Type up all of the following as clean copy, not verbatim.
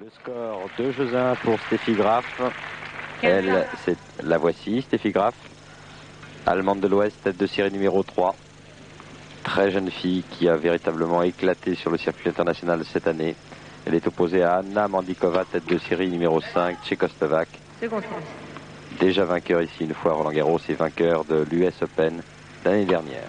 Le score 2-1 pour Steffi Graf. Elle, la voici, Steffi Graf. Allemande de l'Ouest, tête de série numéro 3. Très jeune fille qui a véritablement éclaté sur le circuit international cette année. Elle est opposée à Anna Mandlikova, tête de série numéro 5, tchécoslovaque. Déjà vainqueur ici une fois à Roland-Garros et vainqueur de l'US Open l'année dernière.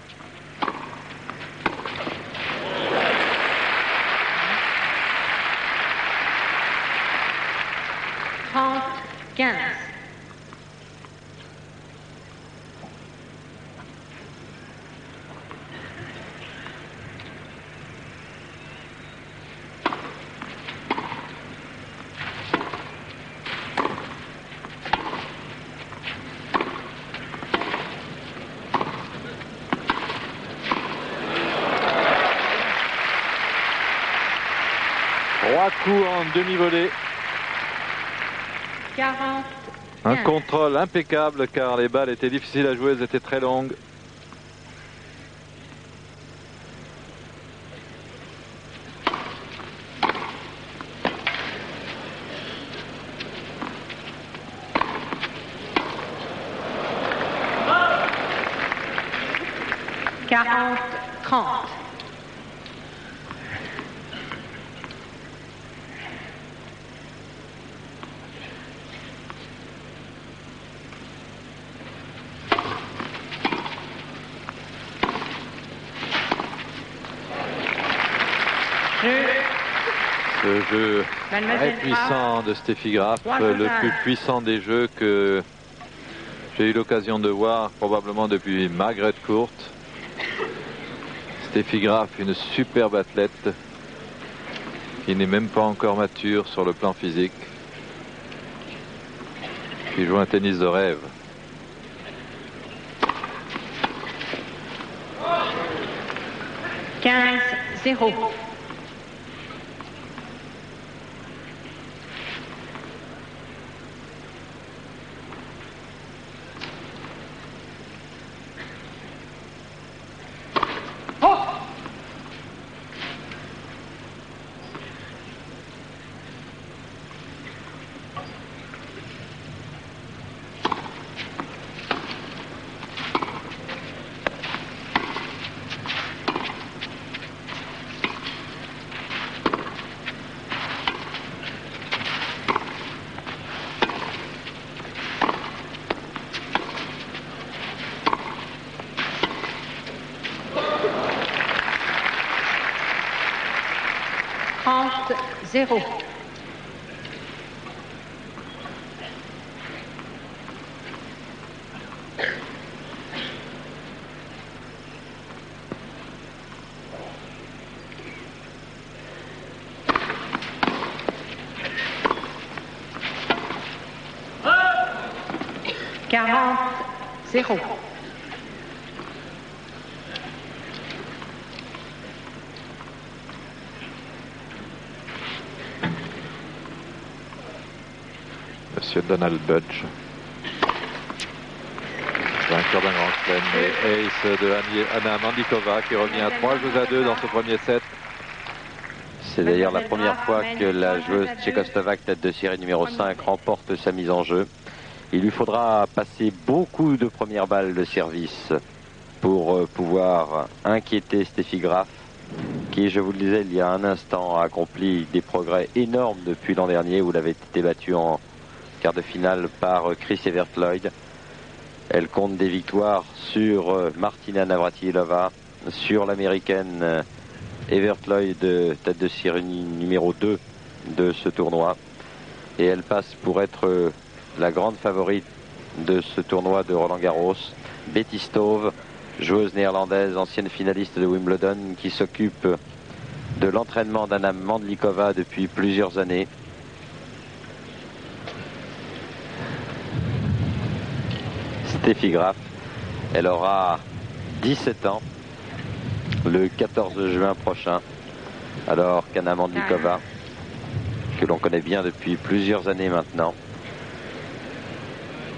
Trois coups en demi-volée. 40. Un contrôle impeccable car les balles étaient difficiles à jouer, elles étaient très longues. Quarante, 30. Ce jeu très puissant de Steffi Graf, le plus puissant des jeux que j'ai eu l'occasion de voir probablement depuis Margaret Court. Steffi Graf, une superbe athlète qui n'est même pas encore mature sur le plan physique, qui joue un tennis de rêve. « 15-0. Zéro. Quarante, 0. Monsieur Donald Budge, vainqueur d'un grand chelem, et ace de Anna Mandlikova qui revient à 3-2 dans ce premier set. C'est d'ailleurs la première fois que la joueuse tchécoslovaque tête de série numéro 5 remporte sa mise en jeu. Il lui faudra passer beaucoup de premières balles de service pour pouvoir inquiéter Steffi Graf, qui, je vous le disais il y a un instant, a accompli des progrès énormes depuis l'an dernier où elle avait été battue en quart de finale par Chris Evert-Lloyd. Elle compte des victoires sur Martina Navratilova, sur l'américaine Evert-Lloyd, tête de série numéro 2 de ce tournoi. Et elle passe pour être la grande favorite de ce tournoi de Roland-Garros. Betty Stove, joueuse néerlandaise, ancienne finaliste de Wimbledon, qui s'occupe de l'entraînement d'Anna Mandlikova depuis plusieurs années. Steffi Graf, elle aura 17 ans le 14 juin prochain, alors qu'Anna Mandlikova, que l'on connaît bien depuis plusieurs années maintenant,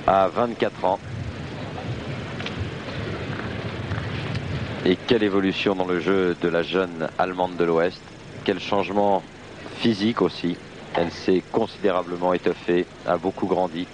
a 24 ans. Et quelle évolution dans le jeu de la jeune Allemande de l'Ouest. Quel changement physique aussi. Elle s'est considérablement étoffée, a beaucoup grandi.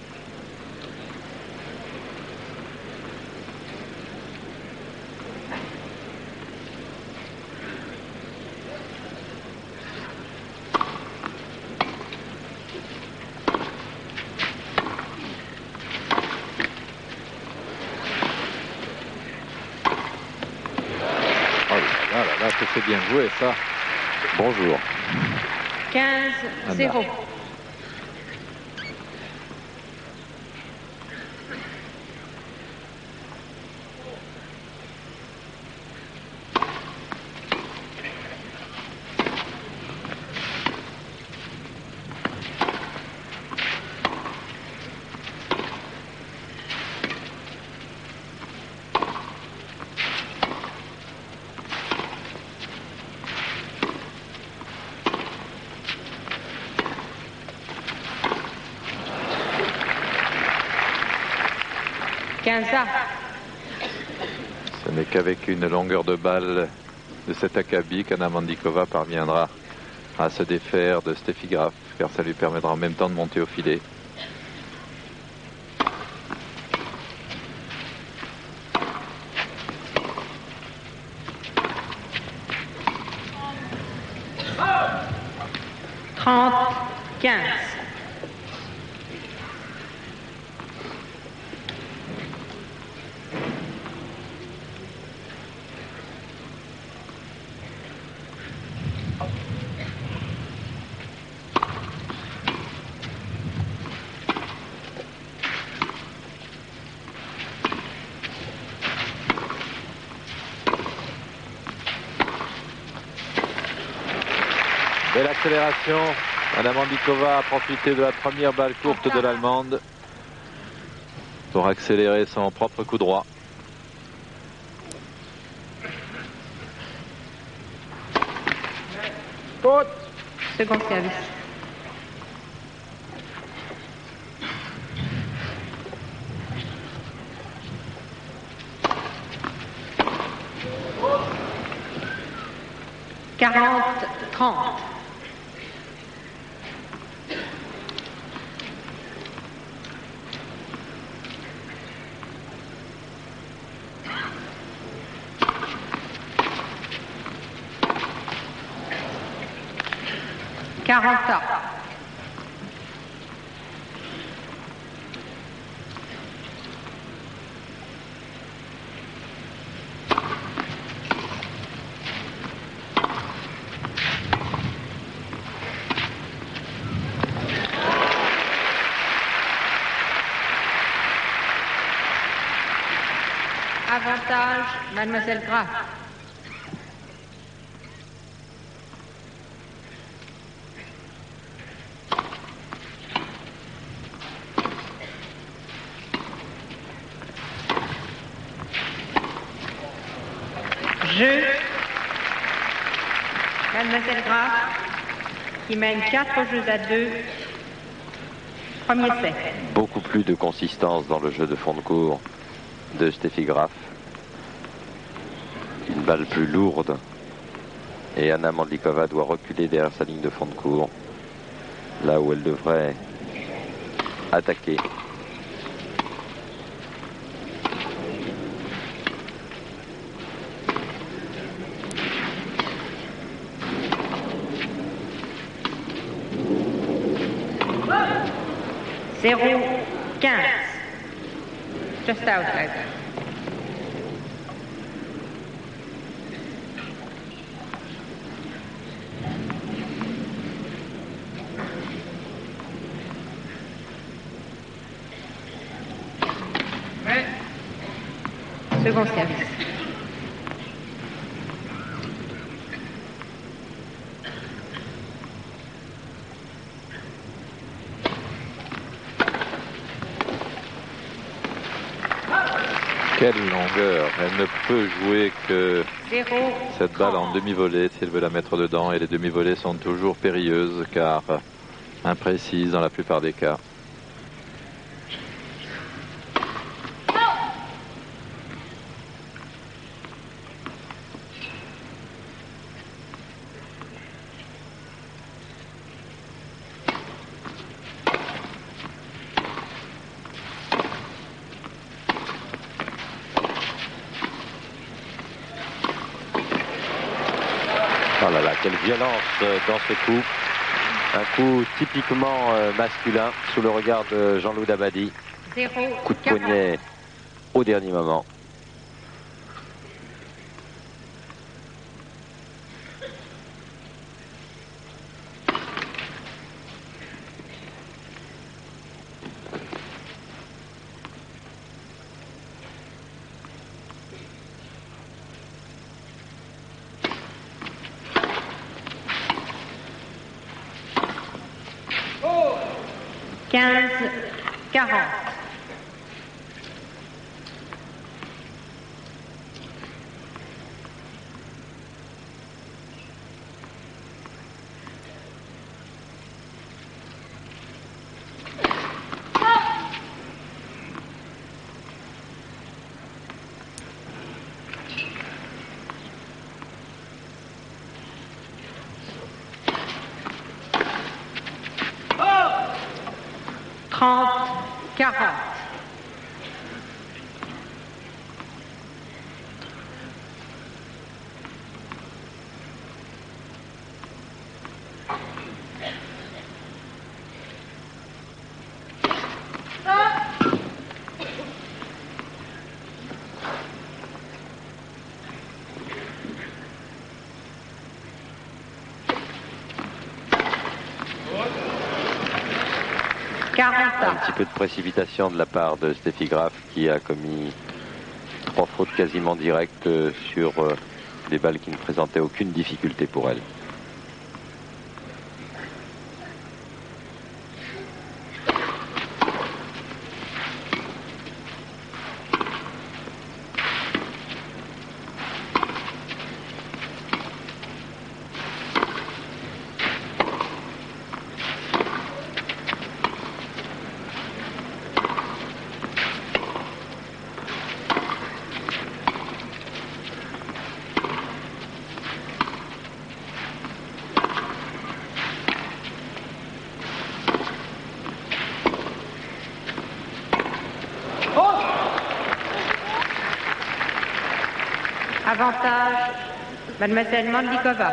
C'est bien joué, ça. Bonjour. 15-0. Ce n'est qu'avec une longueur de balle de cet acabit qu'Anna Mandlikova parviendra à se défaire de Steffi Graf, car ça lui permettra en même temps de monter au filet. Belle accélération. Anna Mandlikova a profité de la première balle courte de l'Allemande pour accélérer son propre coup droit. Second service. Quarante, 30. Avantage, Mademoiselle Graf. Jeu. Mademoiselle Graf qui mène 4 jeux à 2. Premier set. Beaucoup plus de consistance dans le jeu de fond de cours de Steffi Graf. Une balle plus lourde. Et Anna Mandlikova doit reculer derrière sa ligne de fond de cours. Là où elle devrait attaquer. Zéro, 15. Just out. Second service. Quelle longueur! Elle ne peut jouer que 0, cette balle en demi-volée si elle veut la mettre dedans, et les demi-volées sont toujours périlleuses car imprécises dans la plupart des cas. Oh là là, quelle violence dans ce coup. Un coup typiquement masculin sous le regard de Jean-Loup Dabadi. Coup de poignet au dernier moment. Oh 15-40. Oh 30-40. Un petit peu de précipitation de la part de Steffi Graf qui a commis 3 fautes quasiment directes sur des balles qui ne présentaient aucune difficulté pour elle. Avantage, Mademoiselle Mandlikova.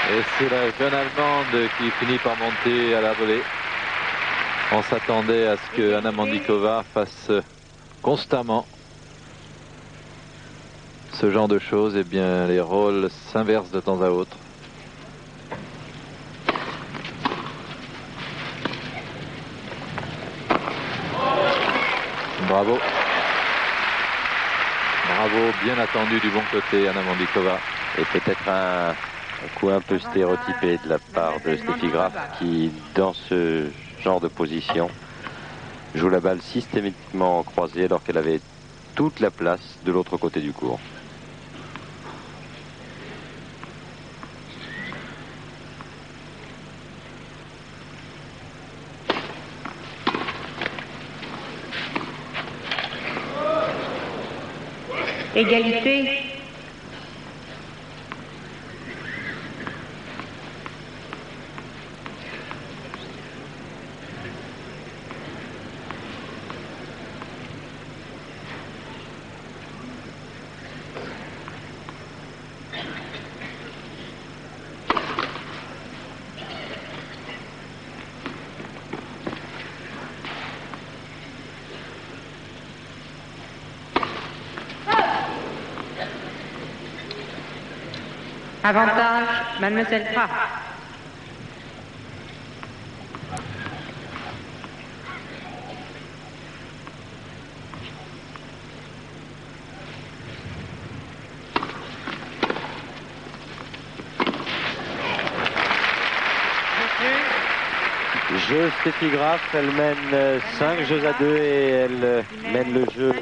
Et c'est la jeune Allemande qui finit par monter à la volée. On s'attendait à ce que Anna Mandlikova fasse constamment ce genre de choses. Eh bien, les rôles s'inversent de temps à autre. Bravo. Bravo, bien attendu du bon côté, Anna Mandlikova. Et peut-être un coup un peu stéréotypé de la part de Steffi Graf qui, dans ce genre de position, joue la balle systématiquement croisée alors qu'elle avait toute la place de l'autre côté du court. Égalité. Avantage, Mademoiselle Graf. Jeu Steffi Graf, elle mène 5 jeux à 2 et elle mène le jeu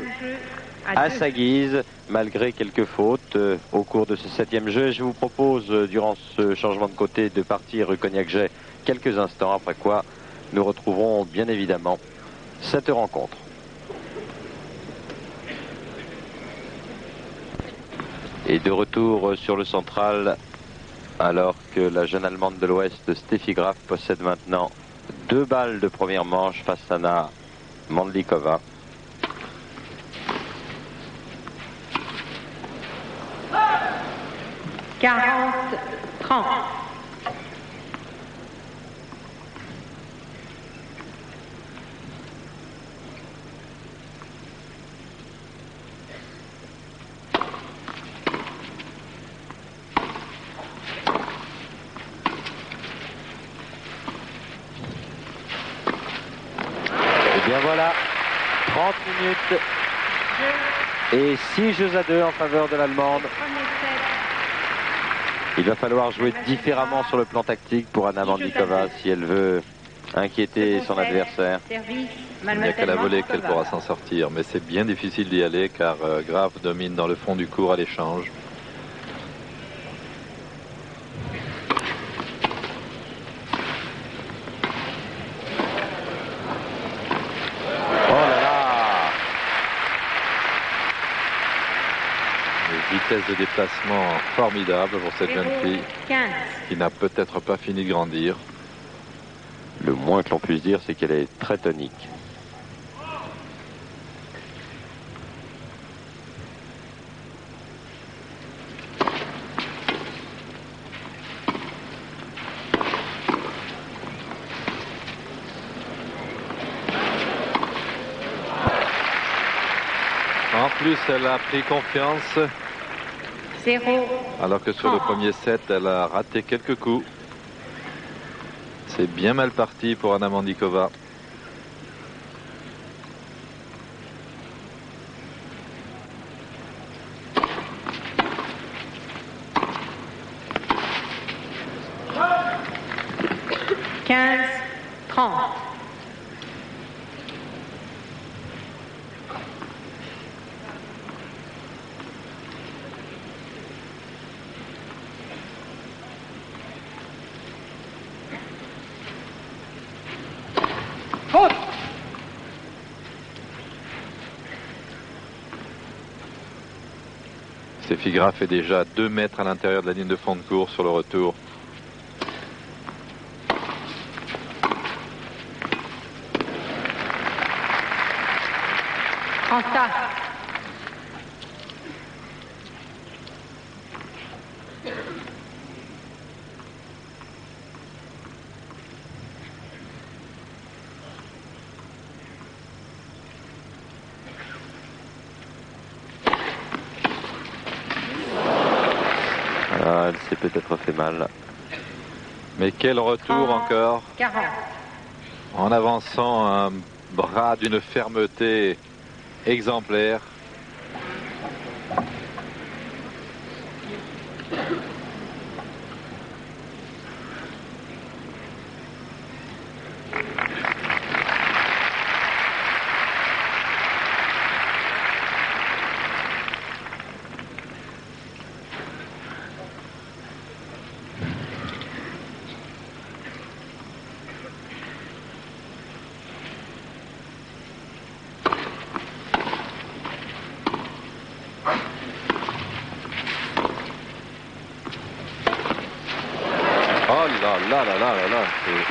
à sa guise, malgré quelques fautes au cours de ce 7e jeu. Je vous propose, durant ce changement de côté, de partir rue Cognac-Jay quelques instants, après quoi nous retrouverons bien évidemment cette rencontre. Et de retour sur le central, alors que la jeune Allemande de l'Ouest, Steffi Graf, possède maintenant 2 balles de première manche face à Anna Mandlikova. « 40-30. Et bien voilà, 30 minutes et 6 jeux à 2 en faveur de l'Allemande. Il va falloir jouer différemment sur le plan tactique pour Anna Mandlikova si elle veut inquiéter son adversaire. Il n'y a qu'à la volée qu'elle pourra s'en sortir, mais c'est bien difficile d'y aller car Graf domine dans le fond du court à l'échange. Vitesse de déplacement formidable pour cette jeune fille qui n'a peut-être pas fini de grandir. Le moins que l'on puisse dire, c'est qu'elle est très tonique. En plus, elle a pris confiance. 0. Alors que sur le premier set, elle a raté quelques coups. C'est bien mal parti pour Anna Mandlikova. « 15-30. Steffi Graf est déjà à 2 mètres à l'intérieur de la ligne de fond de cours sur le retour. Elle s'est peut-être fait mal. Mais quel retour encore 40. En avançant un bras d'une fermeté exemplaire.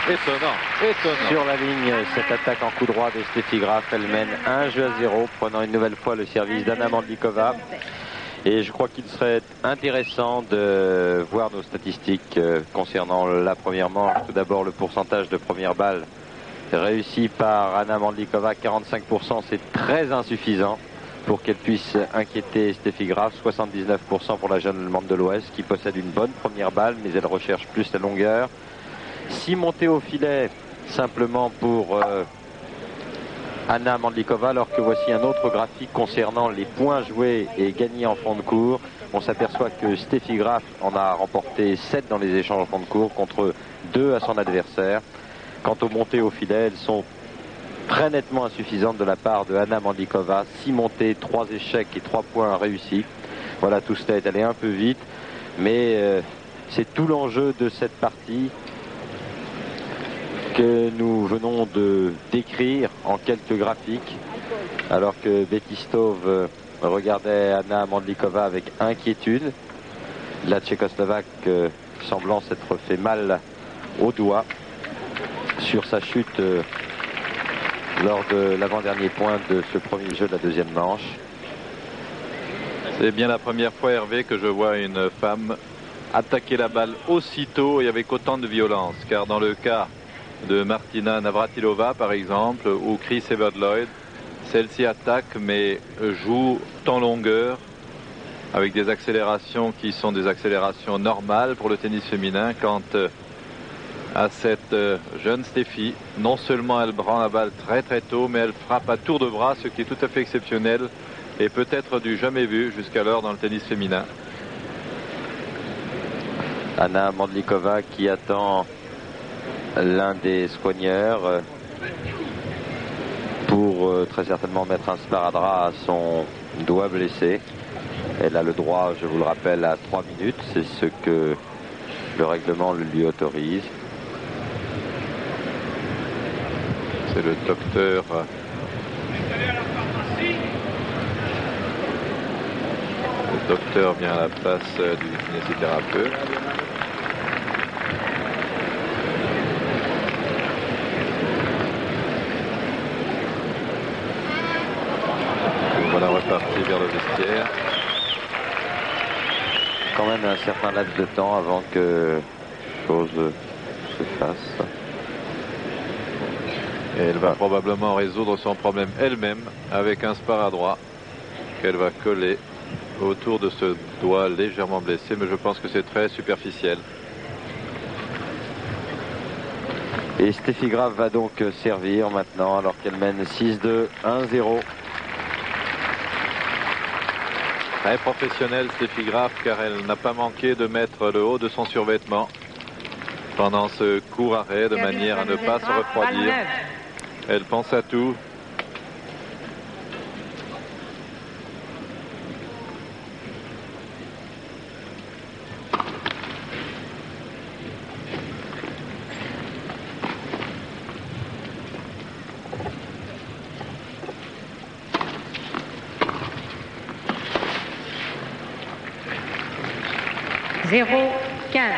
C'est étonnant. Sur la ligne, cette attaque en coup droit de Steffi Graf, elle mène 1-0, prenant une nouvelle fois le service d'Anna Mandlikova. Et je crois qu'il serait intéressant de voir nos statistiques concernant la première manche. Tout d'abord, le pourcentage de première balle réussi par Anna Mandlikova, 45%, c'est très insuffisant pour qu'elle puisse inquiéter Steffi Graf. 79% pour la jeune Allemande de l'Ouest qui possède une bonne première balle, mais elle recherche plus la longueur. 6 montées au filet simplement pour Anna Mandlikova, alors que voici un autre graphique concernant les points joués et gagnés en fond de cours. On s'aperçoit que Steffi Graf en a remporté 7 dans les échanges en fond de cours contre 2 à son adversaire. Quant aux montées au filet, elles sont très nettement insuffisante de la part de Hana Mandlikova. 6 montées, 3 échecs et 3 points réussis. Voilà, tout cela est allé un peu vite, mais c'est tout l'enjeu de cette partie que nous venons de décrire en quelques graphiques, alors que Betty Stöve regardait Hana Mandlikova avec inquiétude. La Tchécoslovaque semblant s'être fait mal au doigt sur sa chute lors de l'avant-dernier point de ce premier jeu de la deuxième manche. C'est bien la première fois, Hervé, que je vois une femme attaquer la balle aussitôt et avec autant de violence, car dans le cas de Martina Navratilova par exemple ou Chris Evert-Lloyd, celle-ci attaque mais joue en longueur avec des accélérations qui sont des accélérations normales pour le tennis féminin. Quant à cette jeune Steffi, non seulement elle prend la balle très très tôt, mais elle frappe à tour de bras, ce qui est tout à fait exceptionnel et peut-être du jamais vu jusqu'alors dans le tennis féminin. Hana Mandlikova qui attend l'un des soigneurs pour très certainement mettre un sparadrap à son doigt blessé. Elle a le droit, je vous le rappelle, à 3 minutes. C'est ce que le règlement lui autorise. C'est le docteur vient à la place du kinésithérapeute. Voilà, reparti vers le vestiaire. Quand même un certain laps de temps avant que chose se fasse. Et elle va probablement résoudre son problème elle-même avec un sparadrap qu'elle va coller autour de ce doigt légèrement blessé, mais je pense que c'est très superficiel. Et Steffi Graf va donc servir maintenant alors qu'elle mène 6-2, 1-0. Très professionnelle Steffi Graf, car elle n'a pas manqué de mettre le haut de son survêtement pendant ce court arrêt de manière à ne pas se refroidir. Elle pense à tout. Zéro 15.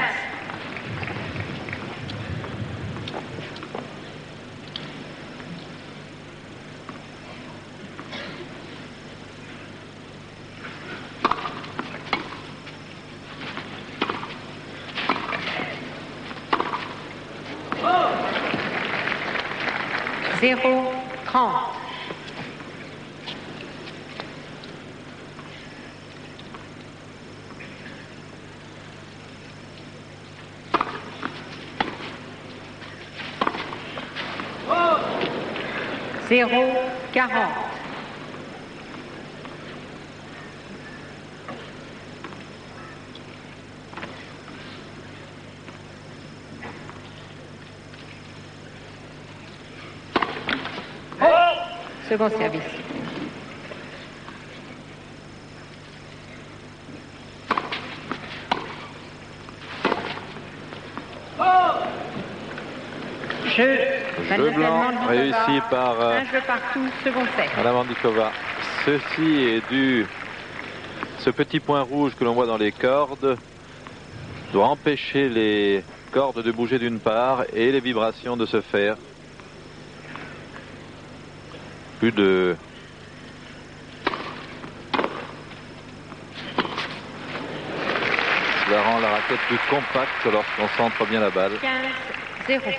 Zéro 30. Zéro 40. Second service. Jeu blanc réussi par un jeu partout, second set. Hana Mandlikova. Ceci est dû, ce petit point rouge que l'on voit dans les cordes doit empêcher les cordes de bouger d'une part et les vibrations de se faire. Plus de cela rend la raquette plus compacte lorsqu'on centre bien la balle. 15-0.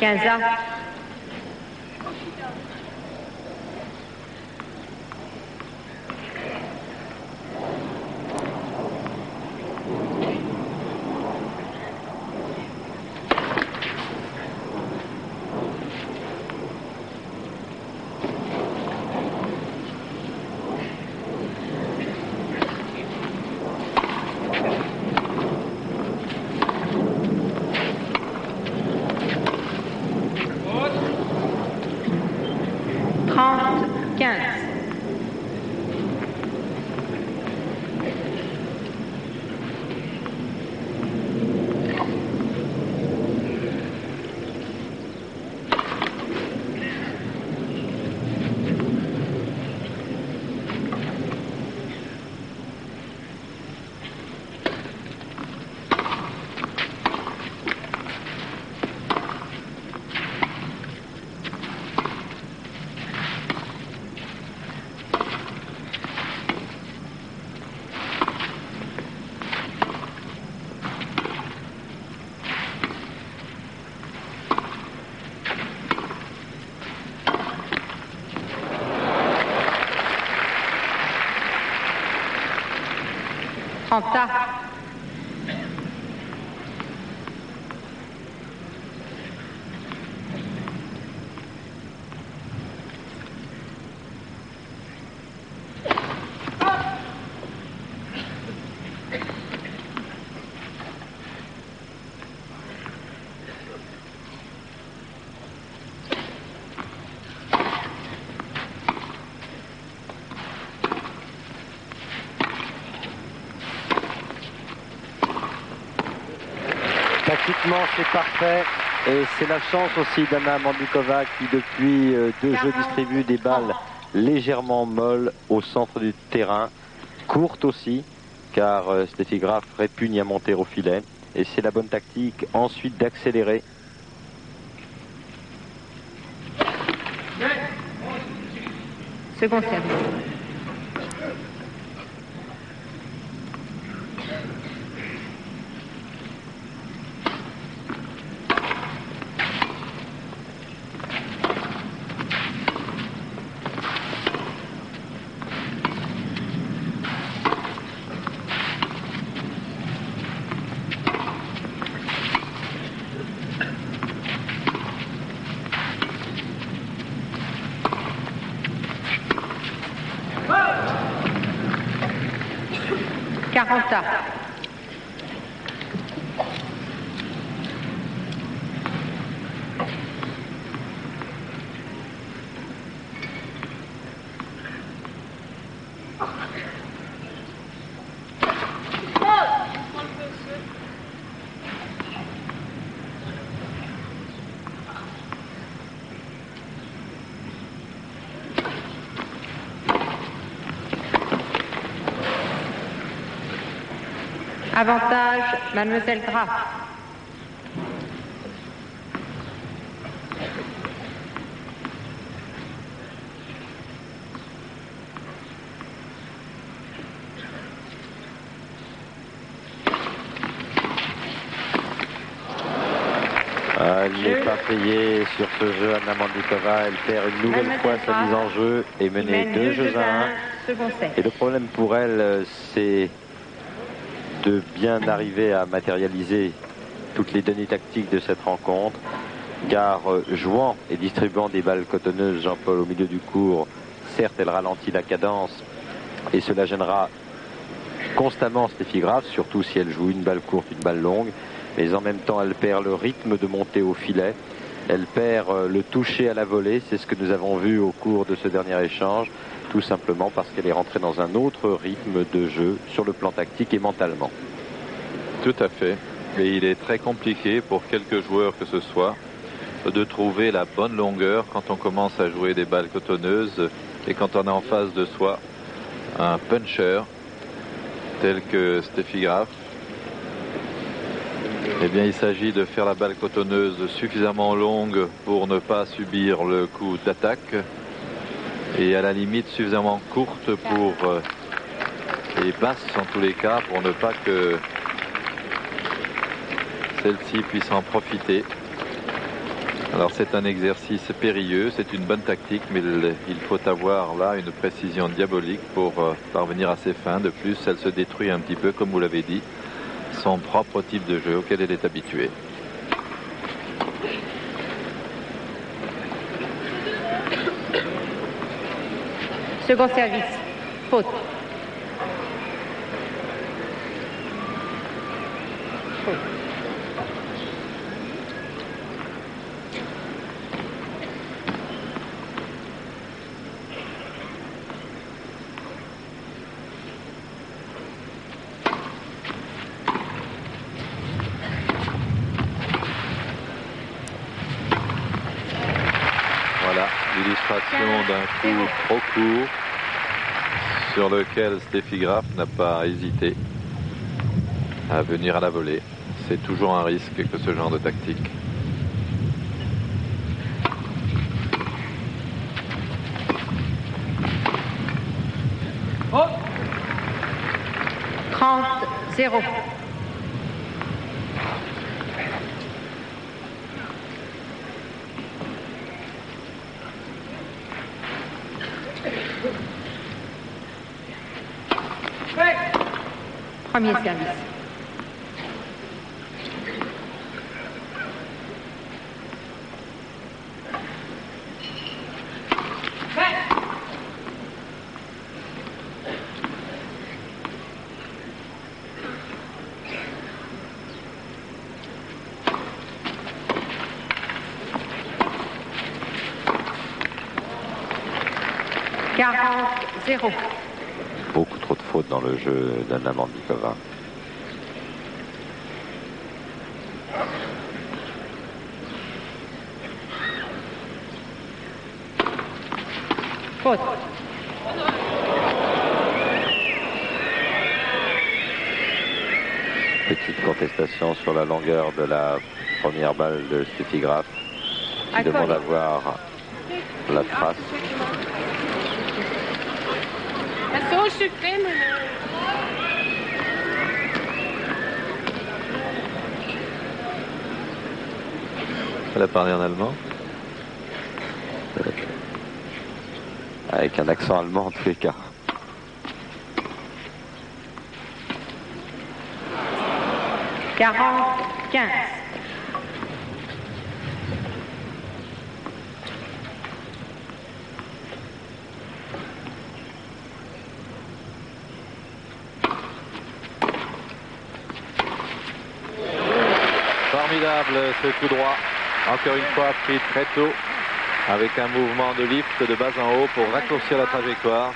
Quinze. 30 tas. Tactiquement, c'est parfait. Et c'est la chance aussi d'Anna Mandlikova qui, depuis 2 jeux, distribue des balles légèrement molles au centre du terrain. Courtes aussi, car Steffi Graf répugne à monter au filet. Et c'est la bonne tactique ensuite d'accélérer. Second service. Caranta. Avantage, Mademoiselle Graf. Elle n'est pas payée sur ce jeu, Anna Mandlikova. Elle perd une nouvelle fois sa mise en jeu et menée 2 jeux à 1. Et le problème pour elle, c'est de bien arriver à matérialiser toutes les données tactiques de cette rencontre, car jouant et distribuant des balles cotonneuses, Jean-Paul, au milieu du court, certes elle ralentit la cadence et cela gênera constamment Steffi Graf, surtout si elle joue une balle courte, une balle longue, mais en même temps elle perd le rythme de montée au filet, elle perd le toucher à la volée. C'est ce que nous avons vu au cours de ce dernier échange, tout simplement parce qu'elle est rentrée dans un autre rythme de jeu sur le plan tactique et mentalement. Tout à fait. Et il est très compliqué pour quelques joueurs que ce soit de trouver la bonne longueur quand on commence à jouer des balles cotonneuses et quand on a en face de soi un puncher tel que Steffi Graf. Eh bien, il s'agit de faire la balle cotonneuse suffisamment longue pour ne pas subir le coup d'attaque et à la limite suffisamment courte pour et basse en tous les cas pour ne pas que celle-ci puisse en profiter. Alors c'est un exercice périlleux, c'est une bonne tactique, mais il faut avoir là une précision diabolique pour parvenir à ses fins. De plus, elle se détruit un petit peu, comme vous l'avez dit, son propre type de jeu auquel elle est habituée. Second service. Faute. D'un coup trop court sur lequel Steffi Graf n'a pas hésité à venir à la volée. C'est toujours un risque que ce genre de tactique. Oh 30-0. Premier service. Beaucoup trop de fautes dans le jeu d'Anna Mandlikova. Faute. Petite contestation sur la longueur de la première balle de Steffi Graf qui demande à voir la trace. Elle a parlé en allemand. Avec un accent allemand en tous les cas. $40-15. Formidable ce coup droit. Encore une fois pris très tôt avec un mouvement de lift de bas en haut pour raccourcir la trajectoire.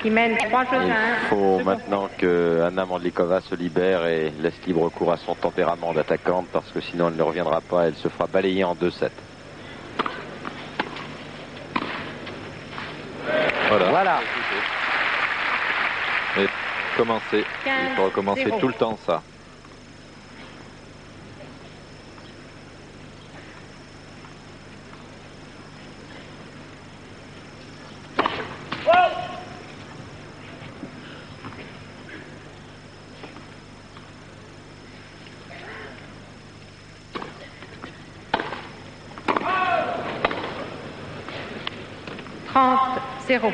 Qui mène 3 jeux à 1. Il faut maintenant que Anna Mandlikova se libère et laisse libre cours à son tempérament d'attaquante parce que sinon elle ne reviendra pas, elle se fera balayer en 2-7. Voilà. Et commencer. Il faut recommencer tout le temps ça. Zéro.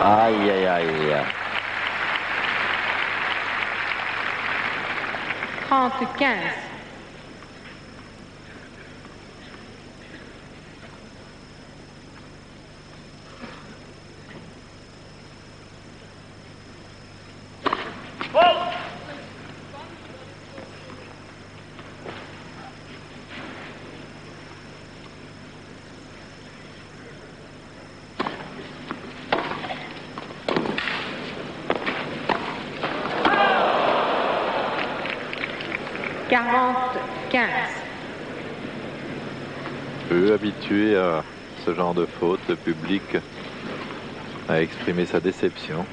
Aïe, aïe, aïe. 30-15. Peu habitué à ce genre de faute, le public a exprimé sa déception.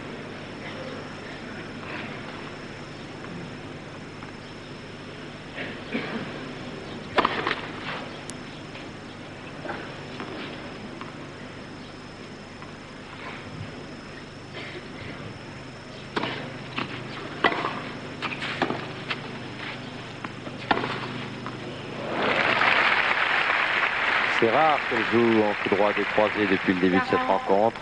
C'est rare qu'elle joue en coup droit décroisé depuis le début de cette rencontre.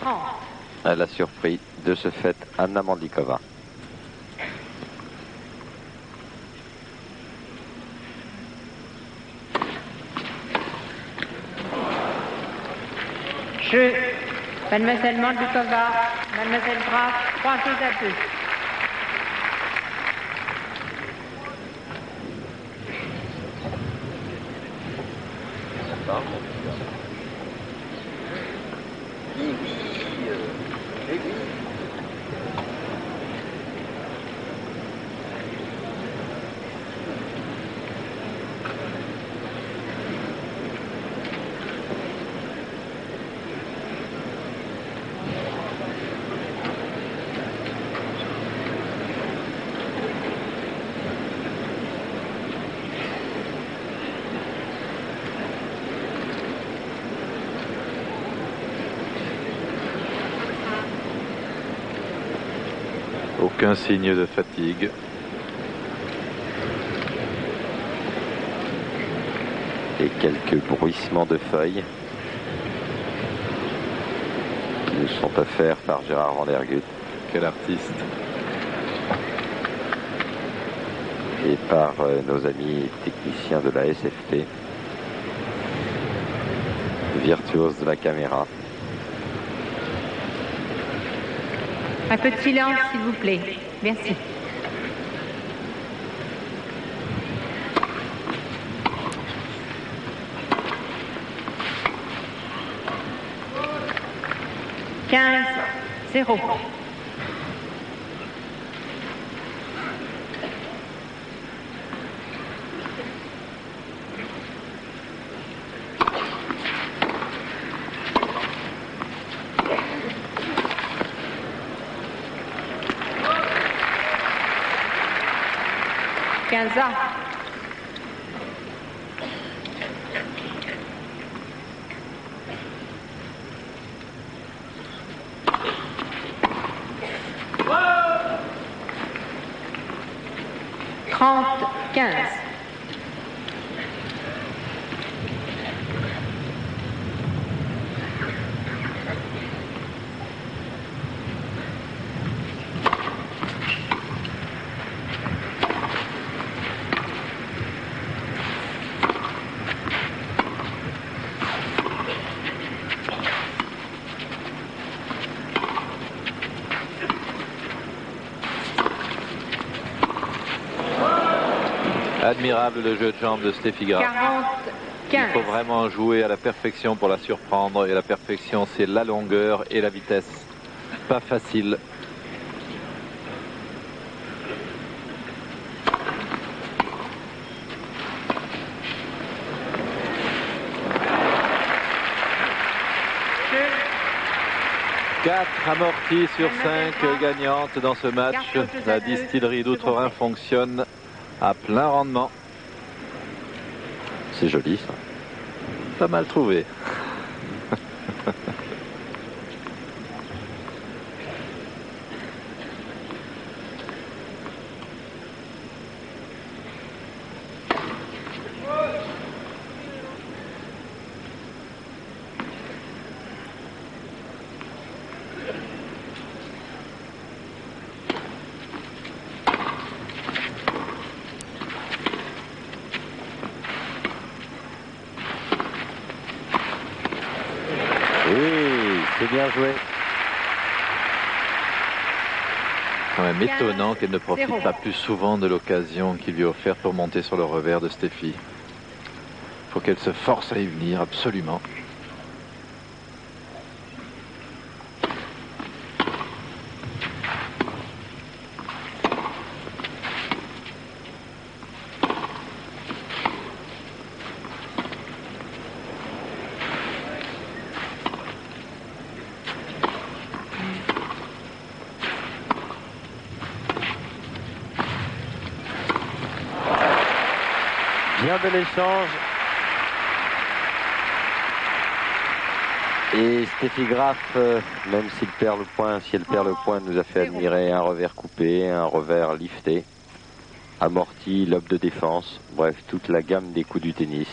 Elle a surpris de ce fait Anna Mandlikova. Jeu. Mademoiselle Mandlikova, Mademoiselle Graf, 3 jeux à 2. Aucun signe de fatigue. Et quelques bruissements de feuilles qui nous sont offerts par Gérard Van der Gut. Quel artiste. Et par nos amis techniciens de la SFP, virtuose de la caméra. Un peu de silence, s'il vous plaît. Merci. Quinze, 0. Quinze. 30, 15. Admirable le jeu de jambes de Steffi Graf. 40, Il 15. faut vraiment jouer à la perfection pour la surprendre. Et la perfection, c'est la longueur et la vitesse. Pas facile. Jeu. 4 amortis sur 5 gagnantes dans ce match. La distillerie d'Outre-Rhin fonctionne à plein rendement. C'est joli ça. Pas mal trouvé. Oui, c'est bien joué. Quand même étonnant qu'elle ne profite 0. pas plus souvent de l'occasion qui lui est offerte pour monter sur le revers de Steffi. Il faut qu'elle se force à y venir, absolument. Bien de l'échange. Et Steffi Graf, même s'il perd le point, si elle perd le point, nous a fait admirer un revers coupé, un revers lifté, amorti, lobe de défense, bref, toute la gamme des coups du tennis.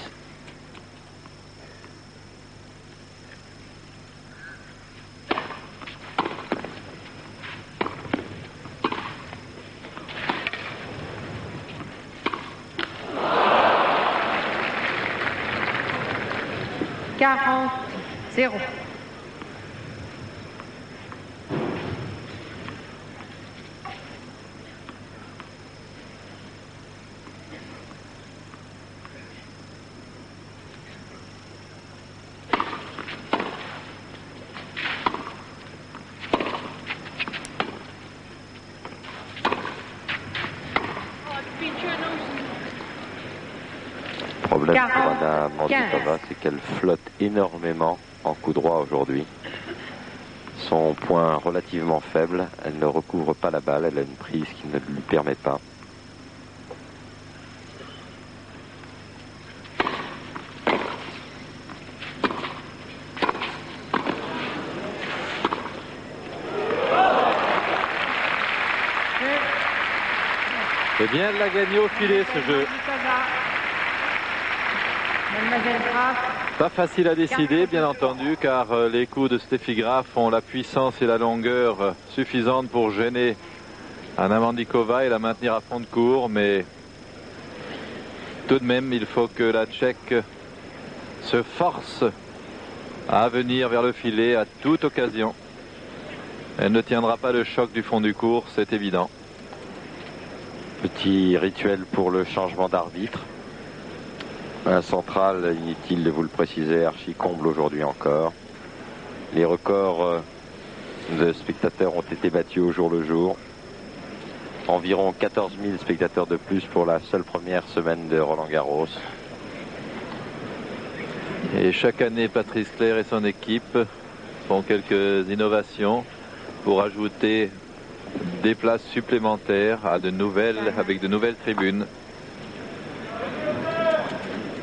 Quarante, 0. Le problème pour 40, Anna Manditova, 15. c'est qu'elle flotte énormément en coup droit aujourd'hui. Son point relativement faible, elle ne recouvre pas la balle, elle a une prise qui ne lui permet pas. Eh bien, elle l'a gagné au filet ce jeu. Mademoiselle Graff. Pas facile à décider, bien entendu, car les coups de Steffi Graf ont la puissance et la longueur suffisantes pour gêner Anna Mandlikova et la maintenir à fond de court, mais tout de même, il faut que la Tchèque se force à venir vers le filet à toute occasion. Elle ne tiendra pas le choc du fond du court, c'est évident. Petit rituel pour le changement d'arbitre. Un central, inutile de vous le préciser, archi comble aujourd'hui encore. Les records de spectateurs ont été battus au jour le jour. Environ 14 000 spectateurs de plus pour la seule première semaine de Roland-Garros. Et chaque année, Patrice Clerc et son équipe font quelques innovations pour ajouter des places supplémentaires avec de nouvelles tribunes.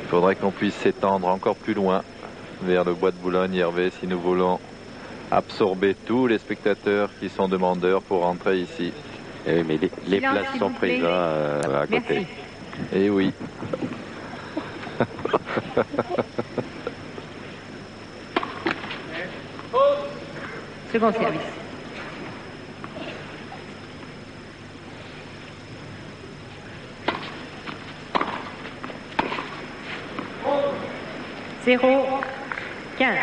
Il faudrait qu'on puisse s'étendre encore plus loin vers le bois de Boulogne, Hervé, si nous voulons absorber tous les spectateurs qui sont demandeurs pour rentrer ici. Et oui, mais les places sont prises à côté. Et oui. Second service. Zéro 15.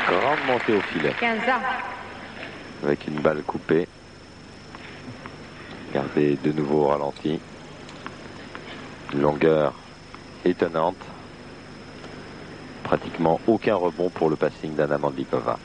Grande montée au filet. 15 A. Avec une balle coupée. Regardez de nouveau au ralenti. Une longueur étonnante. Pratiquement aucun rebond pour le passing d'Anna Mandlikova.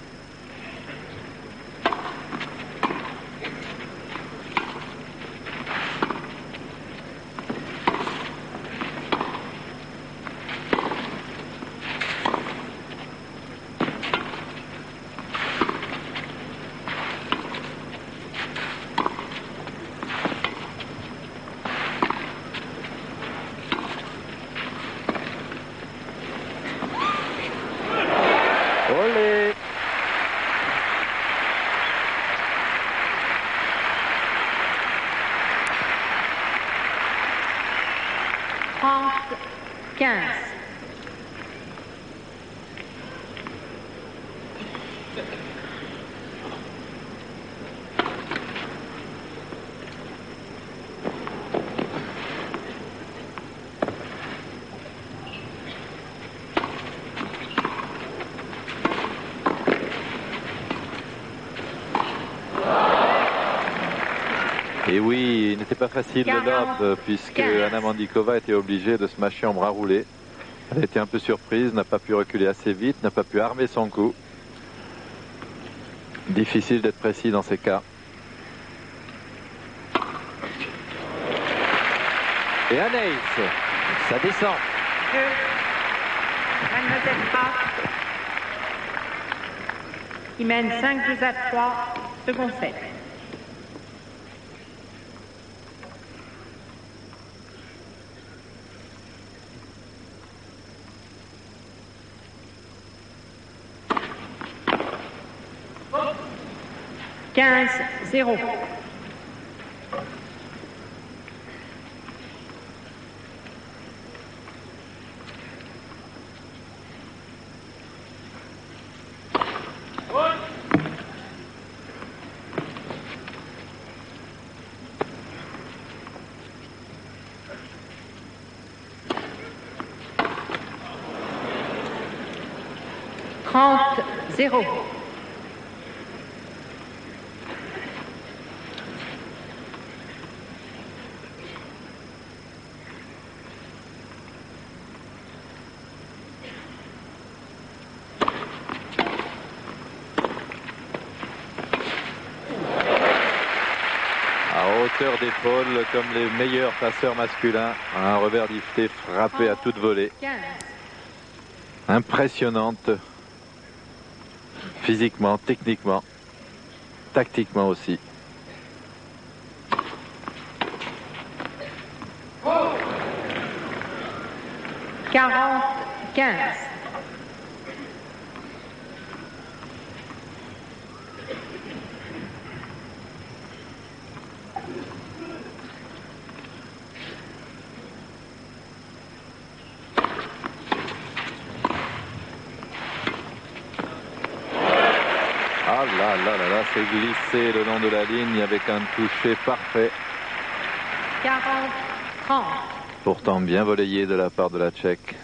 Olé! Trente 15. Et oui, il n'était pas facile le lob puisque Anna Mandlikova était obligée de se mâcher en bras roulés. Elle a été un peu surprise, n'a pas pu reculer assez vite, n'a pas pu armer son coup. Difficile d'être précis dans ces cas. Et un ace. Ça descend. 2. Mademoiselle Graff. Qui mène 5 jeux à 3. Second set. Quinze 0. Trente 0. batteur d'épaule comme les meilleurs passeurs masculins. Un revers lifté frappé à toute volée. 15. Impressionnante. Physiquement, techniquement, tactiquement aussi. « 40-15. Ah là là là là, c'est glissé le long de la ligne avec un toucher parfait. 40-30. Pourtant bien volleyé de la part de la Tchèque.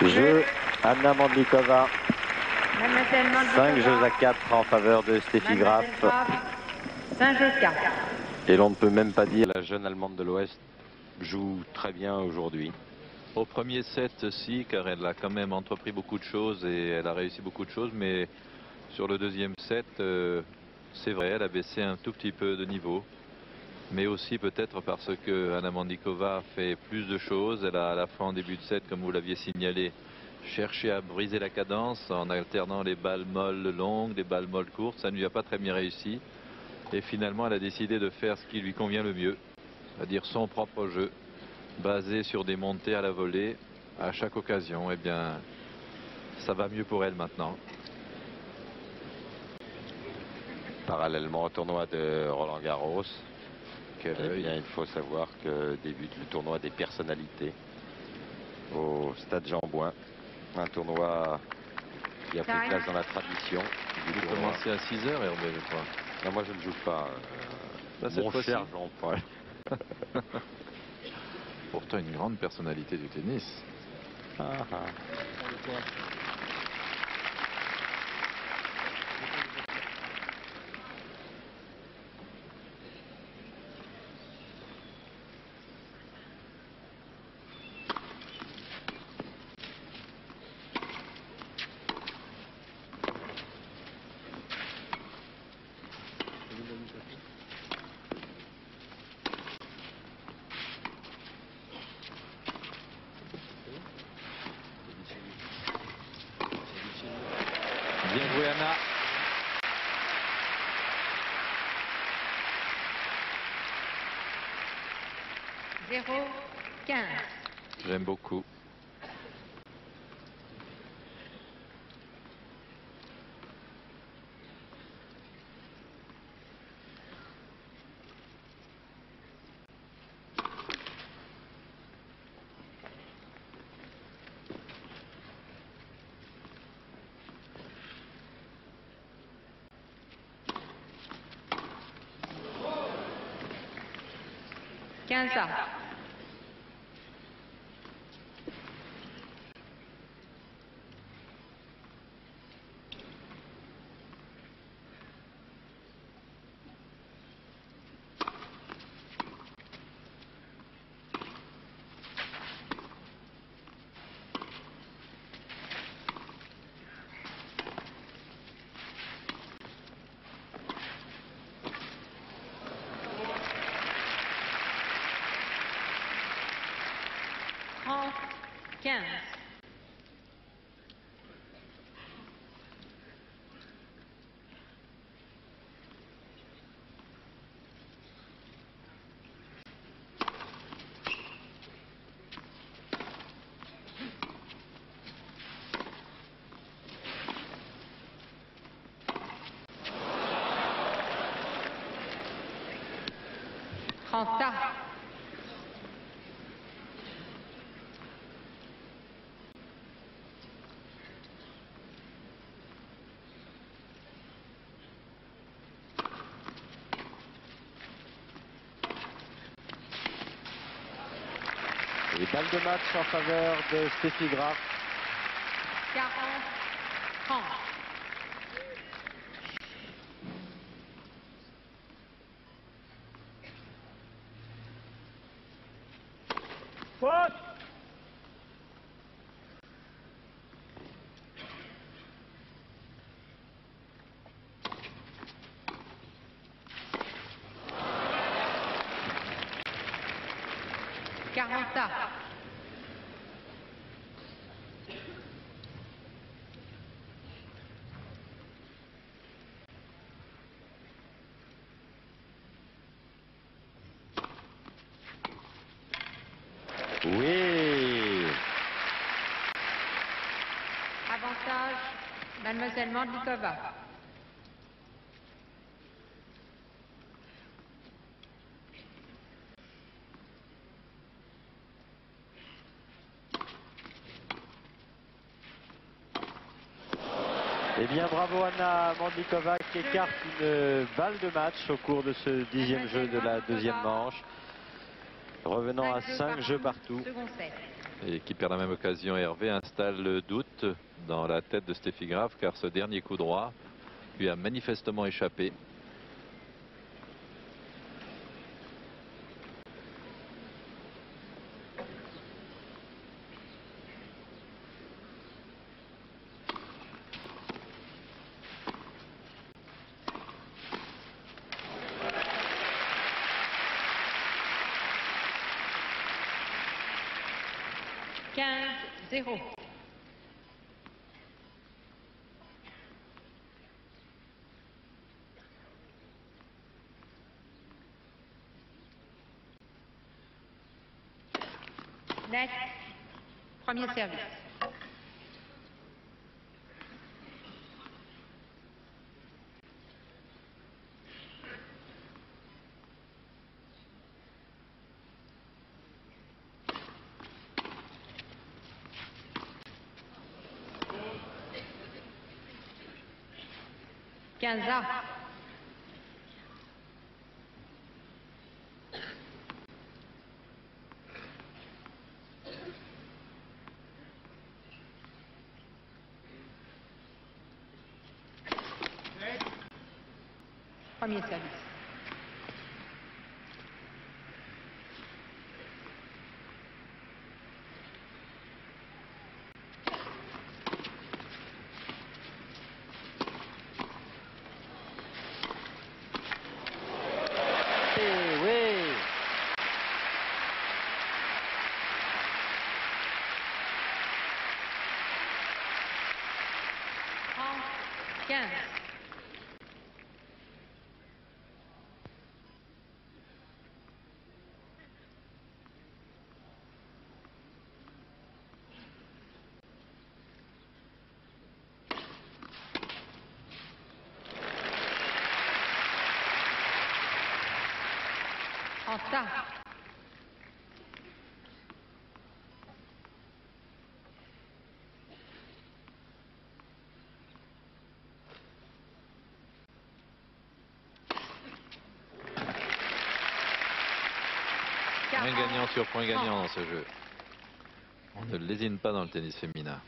Jeu Anna Mandlikova. Mademoiselle 5 Mandlikova. jeux à 4 en faveur de Steffi Graf. 5 jeux 4. Et l'on ne peut même pas dire que la jeune Allemande de l'Ouest joue très bien aujourd'hui. Au premier set, si, car elle a quand même entrepris beaucoup de choses et elle a réussi beaucoup de choses, mais sur le deuxième set, c'est vrai, elle a baissé un tout petit peu de niveau. Mais aussi peut-être parce que Anna Mandlikova a fait plus de choses. Elle a à la fois en début de set, comme vous l'aviez signalé, cherché à briser la cadence en alternant les balles molles longues, les balles molles courtes. Ça ne lui a pas très bien réussi. Et finalement, elle a décidé de faire ce qui lui convient le mieux, c'est-à-dire son propre jeu, basé sur des montées à la volée à chaque occasion. Eh bien, ça va mieux pour elle maintenant. Parallèlement au tournoi de Roland Garros, eh bien, il faut savoir que débute le tournoi des personnalités au Stade Jean-Bouin. Un tournoi qui a pris place dans la tradition. Vous commencez à 6 h, Hervé, je crois. Non, moi je ne joue pas. Là, cette Mon fois-ci. cher Jean-Paul. Pourtant une grande personnalité du tennis. Ah, ah. Bien joué, Anna. « 0-15. » J'aime beaucoup. « 15 » .15. Trenta. balle de match en faveur de Steffi Graf. 40-30. Faute. Oui. Avantage, Mademoiselle Mandlikova. Eh bien, bravo Anna Mandlikova qui écarte une balle de match au cours de ce 10e jeu de la deuxième manche. Revenant à 5 jeux partout. Et qui, par la même occasion, Hervé installe le doute dans la tête de Steffi Graf, car ce dernier coup droit lui a manifestement échappé. « 15-0. Net, premier service. Quinze. Premier service. Oui. En 15. En tas. Point gagnant sur point gagnant dans ce jeu. On ne lésine pas dans le tennis féminin.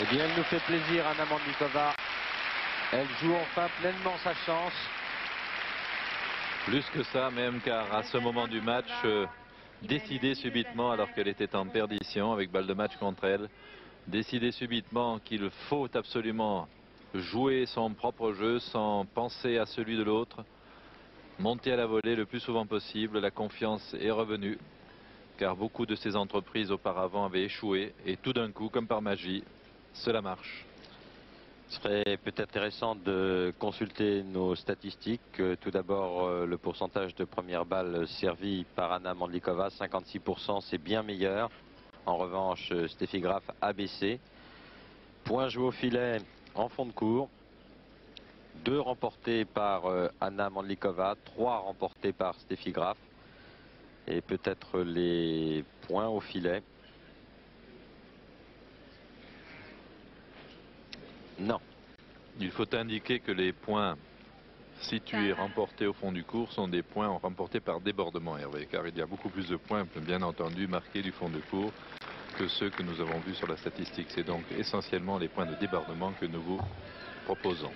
Eh bien, elle nous fait plaisir, Anna Mandlikova. Elle joue enfin pleinement sa chance. Plus que ça même, car à ce moment du match, décider subitement alors qu'elle était en perdition avec balle de match contre elle, décider subitement qu'il faut absolument jouer son propre jeu sans penser à celui de l'autre, monter à la volée le plus souvent possible, la confiance est revenue, car beaucoup de ces entreprises auparavant avaient échoué et tout d'un coup, comme par magie, cela marche. Ce serait peut-être intéressant de consulter nos statistiques. Tout d'abord, le pourcentage de première balle servie par Anna Mandlikova, 56%, c'est bien meilleur. En revanche, Steffi Graf a baissé. Points joués au filet en fond de cours. 2 remportés par Anna Mandlikova, 3 remportés par Steffi Graf. Et peut-être les points au filet. Non. Il faut indiquer que les points situés remportés au fond du cours sont des points remportés par débordement, Hervé, car il y a beaucoup plus de points, bien entendu, marqués du fond de cours que ceux que nous avons vus sur la statistique. C'est donc essentiellement les points de débordement que nous vous proposons.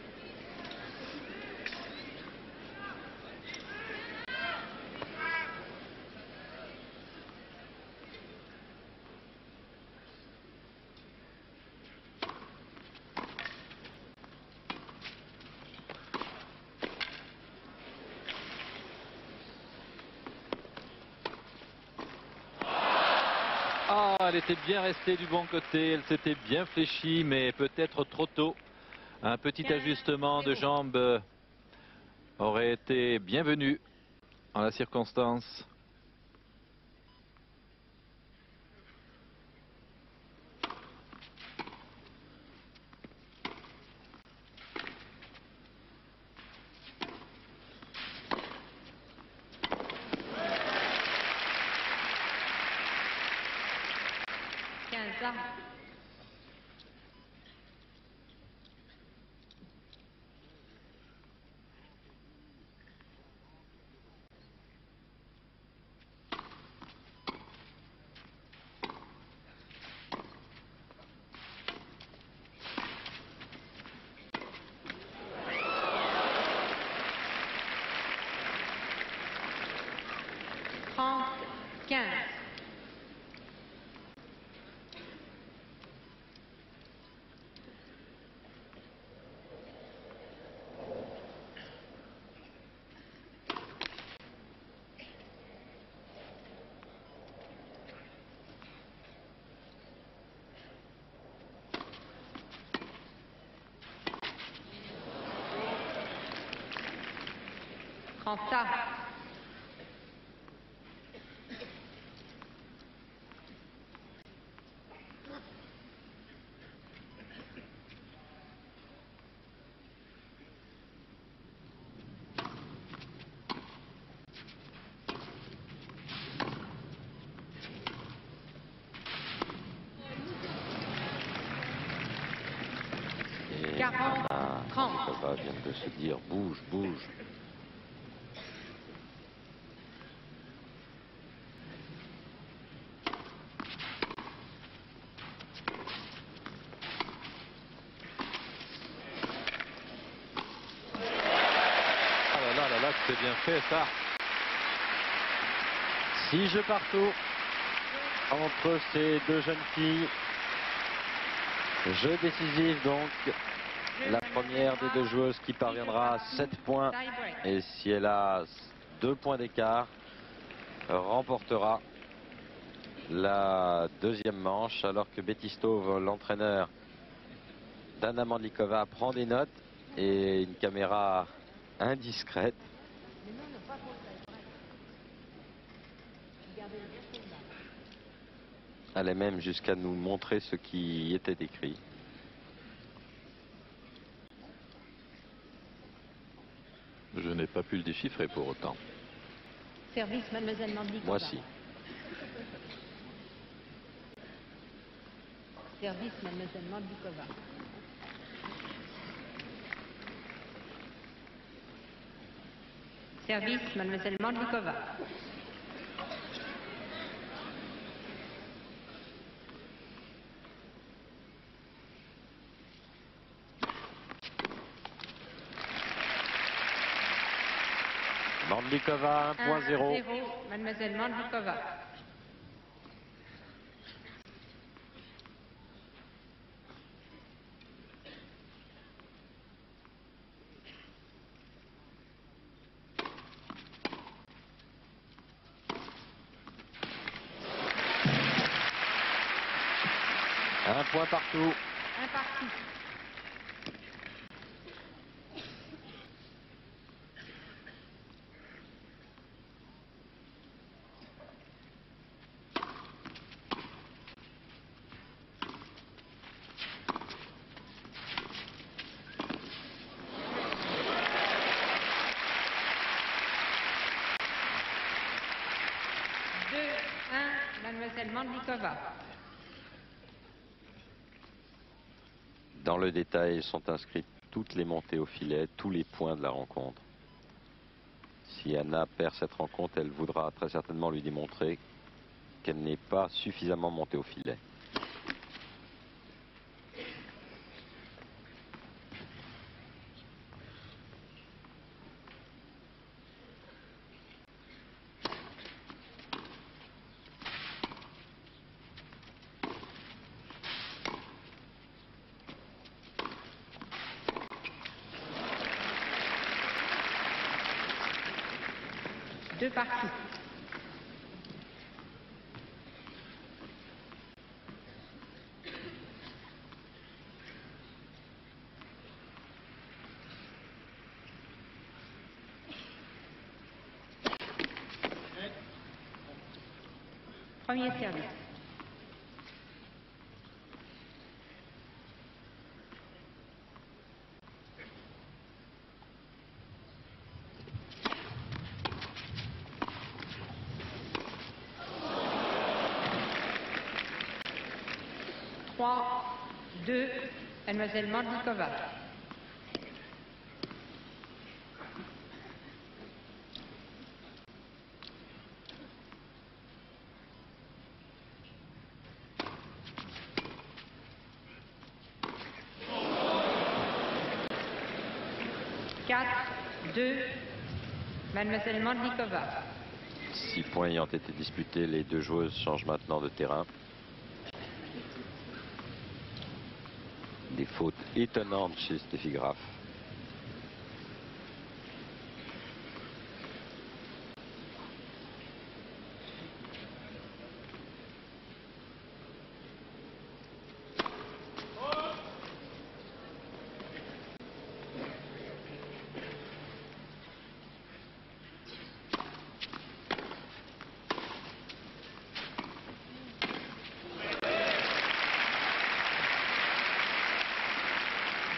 Ah, elle était bien restée du bon côté, elle s'était bien fléchie, mais peut-être trop tôt. Un petit ajustement de jambes aurait été bienvenu en la circonstance. Et Anna Mandlikova vient de se dire bouge, bouge. Ah là là là là, c'est bien fait ça. 6 jeux partout entre ces deux jeunes filles. Jeu décisif donc. La première des deux joueuses qui parviendra à 7 points. Et si elle a 2 points d'écart, remportera la deuxième manche. Alors que Betty Stove, l'entraîneur d'Anna Mandlikova, prend des notes et une caméra indiscrète. Allait même jusqu'à nous montrer ce qui était écrit. Je n'ai pas pu le déchiffrer pour autant. Service, mademoiselle Mandlikova. Moi si. Service, mademoiselle Mandlikova. Service, mademoiselle Mandlikova. Mandlikova 1.0. Mademoiselle Mandlikova. Un point partout. Un partout. Mademoiselle Mandlikova. Dans le détail sont inscrites toutes les montées au filet, tous les points de la rencontre. Si Anna perd cette rencontre, elle voudra très certainement lui démontrer qu'elle n'est pas suffisamment montée au filet. Deux partout. Premier service. Trois, deux, Mademoiselle Mandlikova. Quatre, deux, Mademoiselle Mandlikova. 6 points ayant été disputés, les deux joueuses changent maintenant de terrain. Des fautes étonnantes chez Steffi Graf.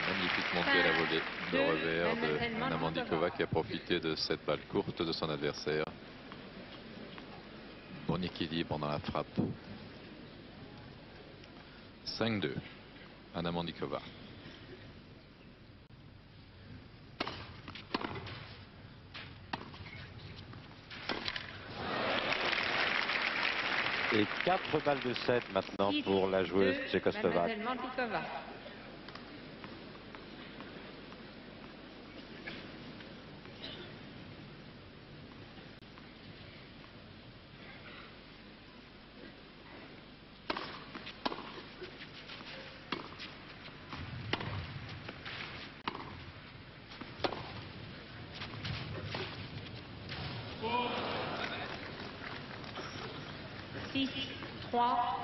Magnifique montée à la volée de revers de Anna Mandlikova qui a profité de cette balle courte de son adversaire. Bon équilibre dans la frappe. 5-2, Anna Mandlikova. Et 4 balles de 7 maintenant pour la joueuse tchécoslovaque. Mademoiselle Mandlikova. Six, trois,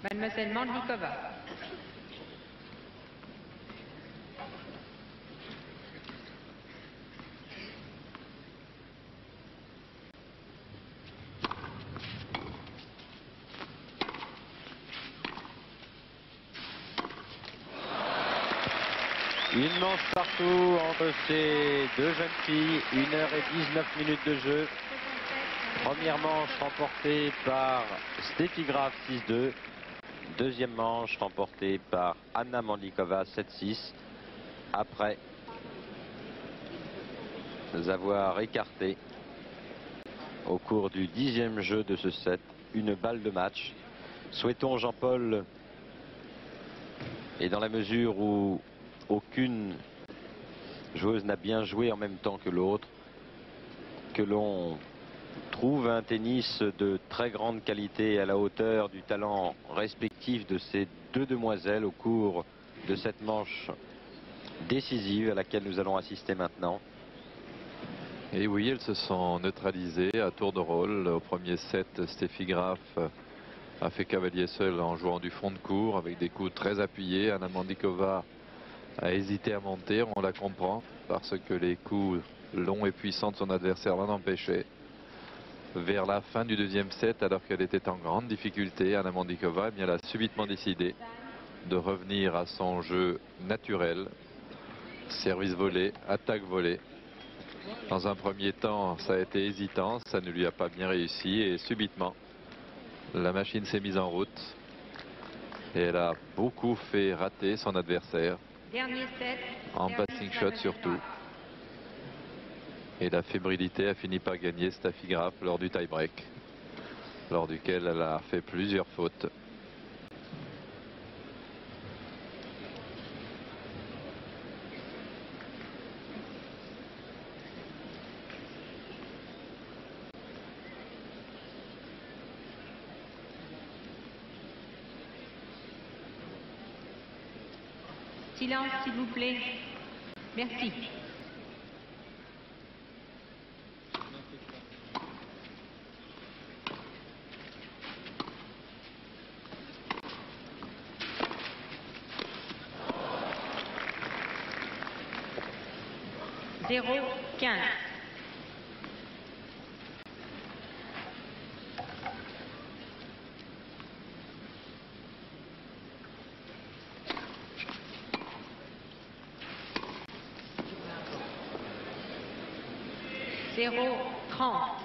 Mademoiselle Mandlikova. Une manche partout entre ces deux jeunes filles, 1h19 de jeu. Première manche remportée par Steffi Graf 6-2. Deuxième manche remportée par Anna Mandlikova 7-6. Après avoir écarté au cours du 10e jeu de ce set une balle de match. Souhaitons Jean-Paul, et dans la mesure où aucune joueuse n'a bien joué en même temps que l'autre, que l'on trouve un tennis de très grande qualité à la hauteur du talent respectif de ces deux demoiselles au cours de cette manche décisive à laquelle nous allons assister maintenant. Et oui, elles se sont neutralisées à tour de rôle. Au premier set, Steffi Graf a fait cavalier seul en jouant du fond de cour avec des coups très appuyés. Anna Mandlikova a hésité à monter, on la comprend, parce que les coups longs et puissants de son adversaire l'en empêchaient. Vers la fin du deuxième set, alors qu'elle était en grande difficulté, Anna Mandlikova elle a subitement décidé de revenir à son jeu naturel. Service volé, attaque volée. Dans un premier temps, ça a été hésitant, ça ne lui a pas bien réussi et subitement, La machine s'est mise en route et elle a beaucoup fait rater son adversaire. Dernier set. En Service passing shot mademoiselle surtout. Graf. Et la fébrilité a fini par gagner Steffi Graf lors du tie-break, lors duquel elle a fait plusieurs fautes. Silence, s'il vous plaît. Merci. Zéro, 15. Zéro, 30.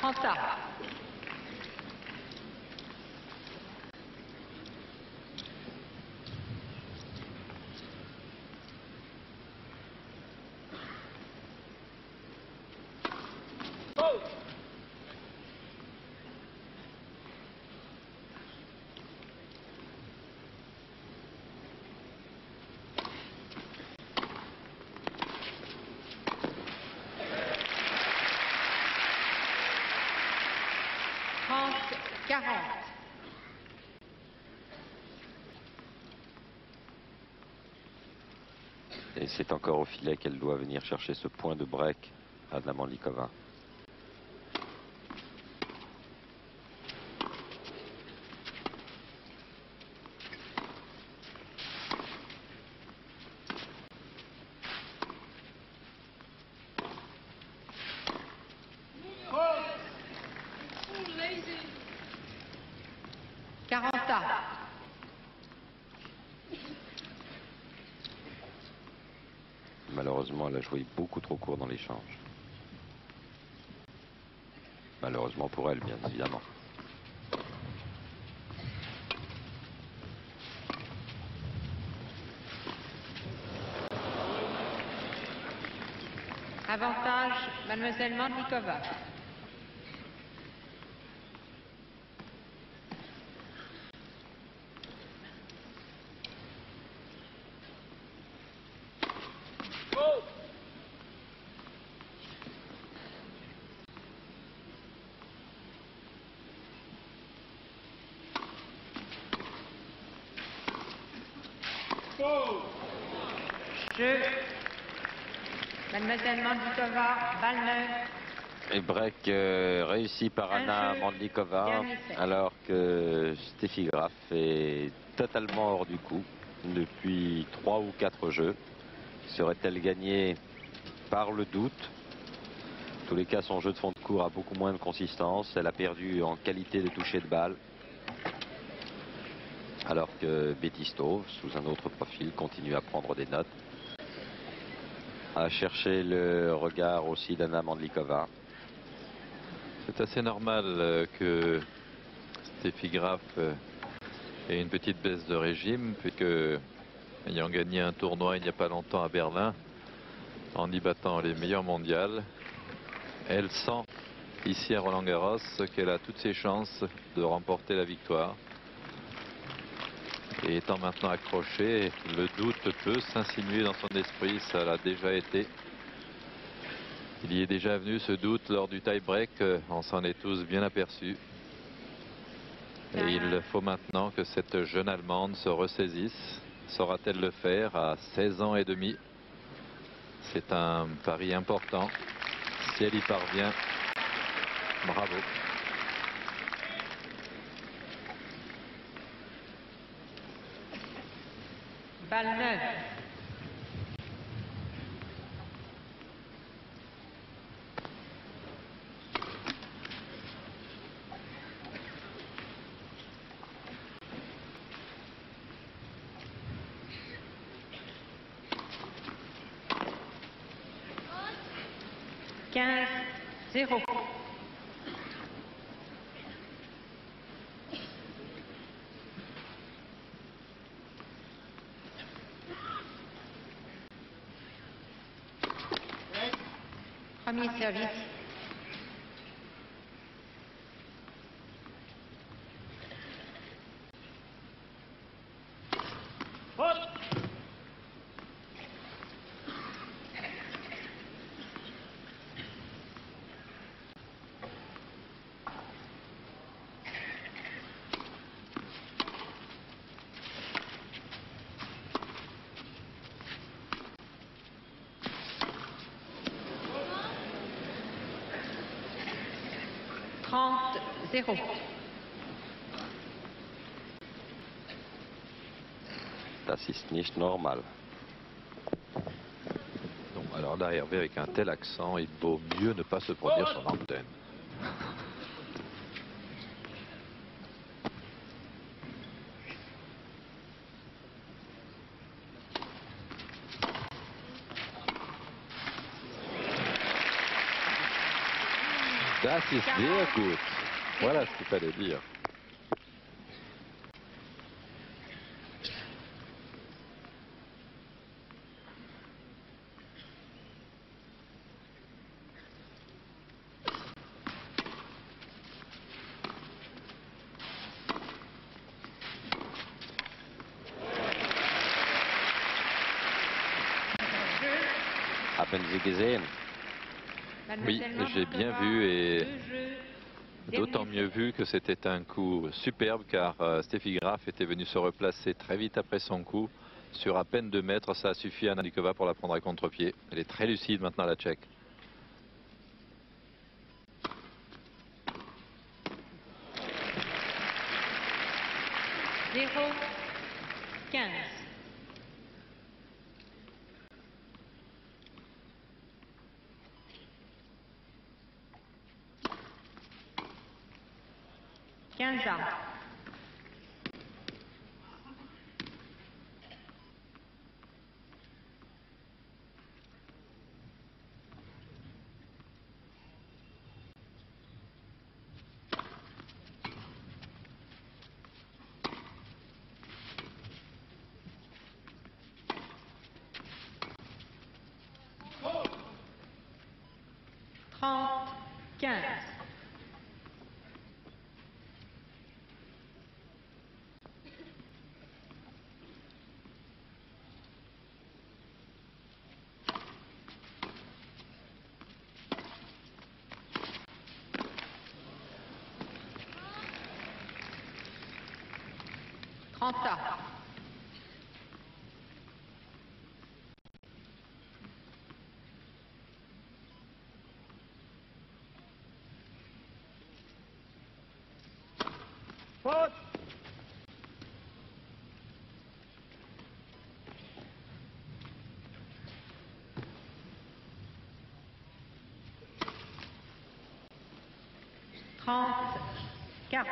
Trenta. Trente, 40. Et c'est encore au filet qu'elle doit venir chercher ce point de break, Anna Mandlikova. Malheureusement, elle a joué beaucoup trop court dans l'échange. Malheureusement pour elle, bien évidemment. Avantage, mademoiselle Mandlikova. Jeu. Mademoiselle Mandlikova, balle neuve. Et break réussi par Anna Mandlikova, alors que Steffi Graf est totalement hors du coup depuis 3 ou 4 jeux. Serait-elle gagnée par le doute? En tous les cas, son jeu de fond de cours a beaucoup moins de consistance. Elle a perdu en qualité de toucher de balle. Alors que Betty Stöve, sous un autre profil, continue à prendre des notes. À chercher le regard aussi d'Anna Mandlikova. C'est assez normal que Steffi Graf ait une petite baisse de régime, puisque, ayant gagné un tournoi il n'y a pas longtemps à Berlin, en y battant les meilleurs mondiales, elle sent ici à Roland-Garros qu'elle a toutes ses chances de remporter la victoire. Et étant maintenant accrochée, le doute peut s'insinuer dans son esprit, ça l'a déjà été. Il y est déjà venu ce doute lors du tie-break, on s'en est tous bien aperçus. Et il faut maintenant que cette jeune Allemande se ressaisisse. Saura-t-elle le faire à 16 ans et demi? C'est un pari important. Si elle y parvient, bravo. Balle neuve. Quinze, 0. Premier service. Faute. Trente, 0. Das ist nicht normal. Non, alors là, Hervé, avec un tel accent, il vaut mieux ne pas se produire sur l'antenne. Das ist sehr gut. Voilà ce qu'il fallait dire. Haben Sie gesehen? Oui, j'ai bien vu et d'autant mieux vu que c'était un coup superbe car Steffi Graf était venue se replacer très vite après son coup. Sur à peine 2 mètres, ça a suffi à Nandikova pour la prendre à contre-pied. Elle est très lucide maintenant, la Tchèque. Zéro, 15. Quinze ans. Trente, 15. Trente. Faute. Trente, 40.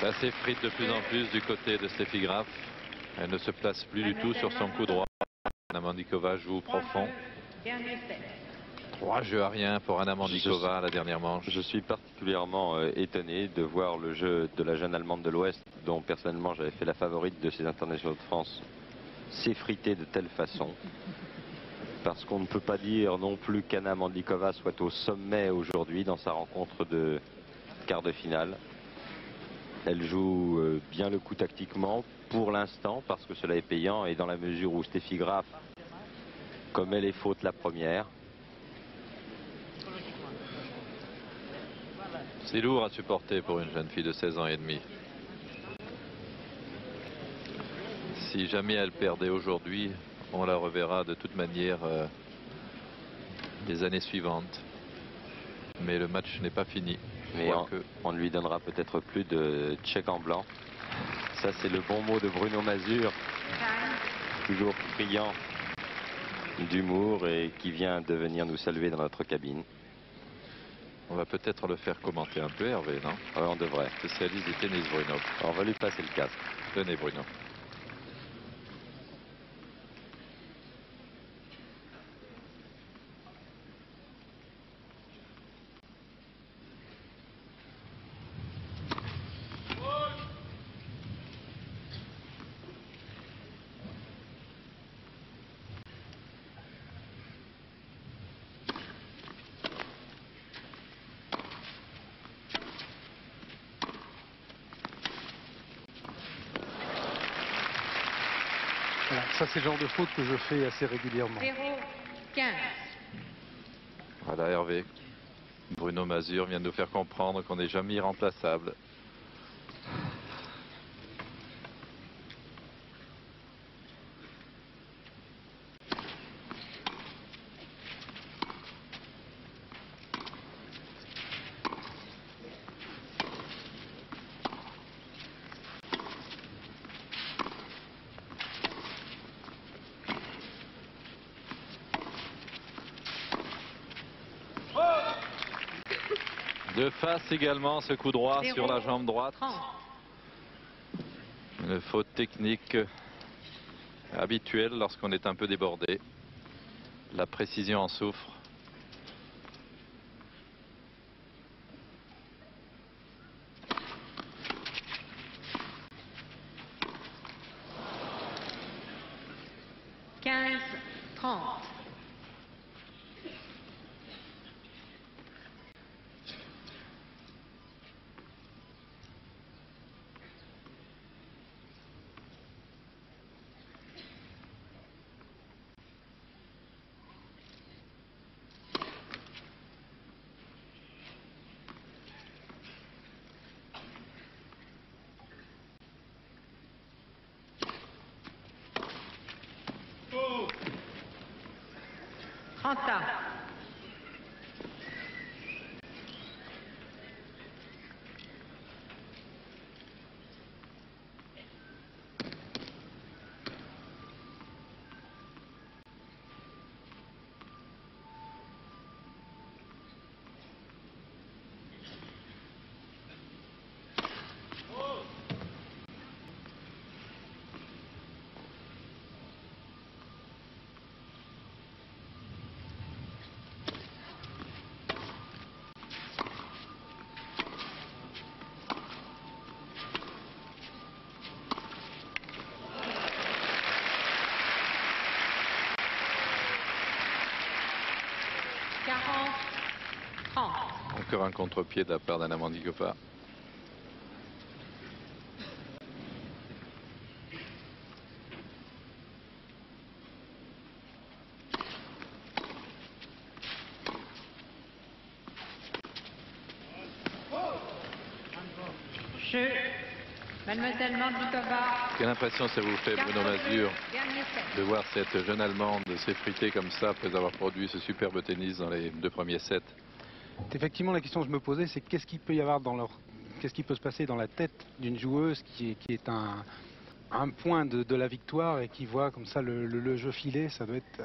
Ça s'effrite de plus en plus du côté de Steffi Graf. Elle ne se place plus du tout sur son coup droit. Nandikova joue profond. Dernier set. 3 jeux à rien pour Anna Mandlikova à la dernière manche. Je suis particulièrement étonné de voir le jeu de la jeune Allemande de l'Ouest, dont personnellement j'avais fait la favorite de ces internationaux de France, s'effriter de telle façon. Parce qu'on ne peut pas dire non plus qu'Anna Mandlikova soit au sommet aujourd'hui dans sa rencontre de quart de finale. Elle joue bien le coup tactiquement pour l'instant parce que cela est payant, et dans la mesure où Steffi Graf, comme elle est faute la première. C'est lourd à supporter pour une jeune fille de 16 ans et demi. Si jamais elle perdait aujourd'hui, on la reverra de toute manière les années suivantes. Mais le match n'est pas fini. Mais on ne lui donnera peut-être plus de tchèque en blanc. Ça, c'est le bon mot de Bruno Mazur, toujours friand d'humour et qui vient de venir nous saluer dans notre cabine. On va peut-être le faire commenter un peu, Hervé, non? Oui, on devrait. Spécialiste du tennis, Bruno. On va lui passer le casque. Tenez, Bruno. Voilà, ça c'est le genre de faute que je fais assez régulièrement. 0-15. Voilà, Hervé. Bruno Mazur vient de nous faire comprendre qu'on n'est jamais irremplaçable. De face également, ce coup droit sur la jambe droite. 30. Une faute technique habituelle lorsqu'on est un peu débordé. La précision en souffre. « 15-30. Trenta. Encore un contre-pied de la part d'Anna Mandlikova. Jeu. Mademoiselle Mandlikova. Quelle impression ça vous fait, Bruno Mazur, de voir cette jeune Allemande s'effriter comme ça après avoir produit ce superbe tennis dans les 2 premiers sets? Effectivement, la question que je me posais, c'est qu'est-ce qu'il peut y avoir qu'est-ce qui peut se passer dans la tête d'une joueuse qui est un point de la victoire et qui voit comme ça le jeu filer. Ça doit être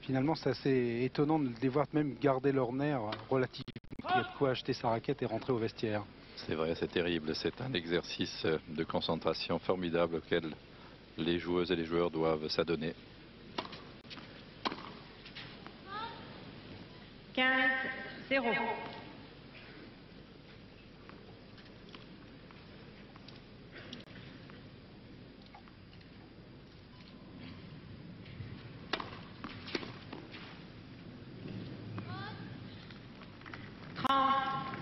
finalement, c'est assez étonnant de les voir même garder leur nerf relativement, qu'il y a de quoi acheter sa raquette et rentrer au vestiaire. C'est vrai, c'est terrible. C'est un exercice de concentration formidable auquel les joueuses et les joueurs doivent s'adonner. 15-0.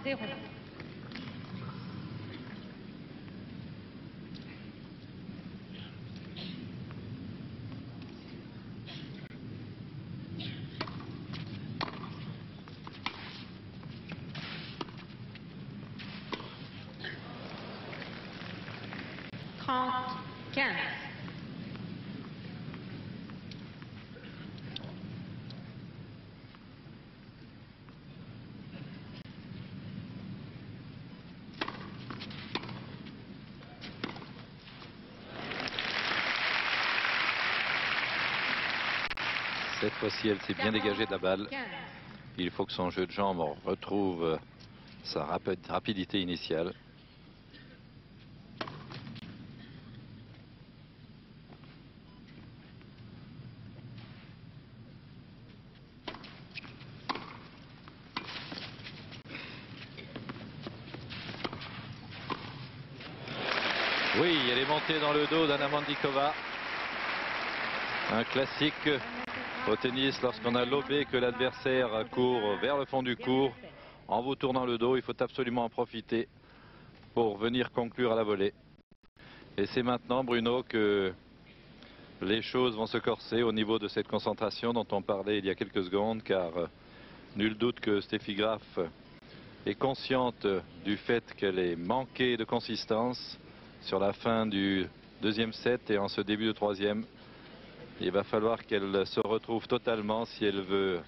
Zéro. Cette fois-ci, elle s'est bien dégagée de la balle. Il faut que son jeu de jambes retrouve sa rapidité initiale. Oui, elle est montée dans le dos d'Anna Mandlikova. Un classique au tennis, lorsqu'on a lobé que l'adversaire court vers le fond du court, en vous tournant le dos, il faut absolument en profiter pour venir conclure à la volée. Et c'est maintenant, Bruno, que les choses vont se corser au niveau de cette concentration dont on parlait il y a quelques secondes, car nul doute que Steffi Graf est consciente du fait qu'elle est manquée de consistance sur la fin du deuxième set et en ce début de troisième. Il va falloir qu'elle se retrouve totalement si elle veut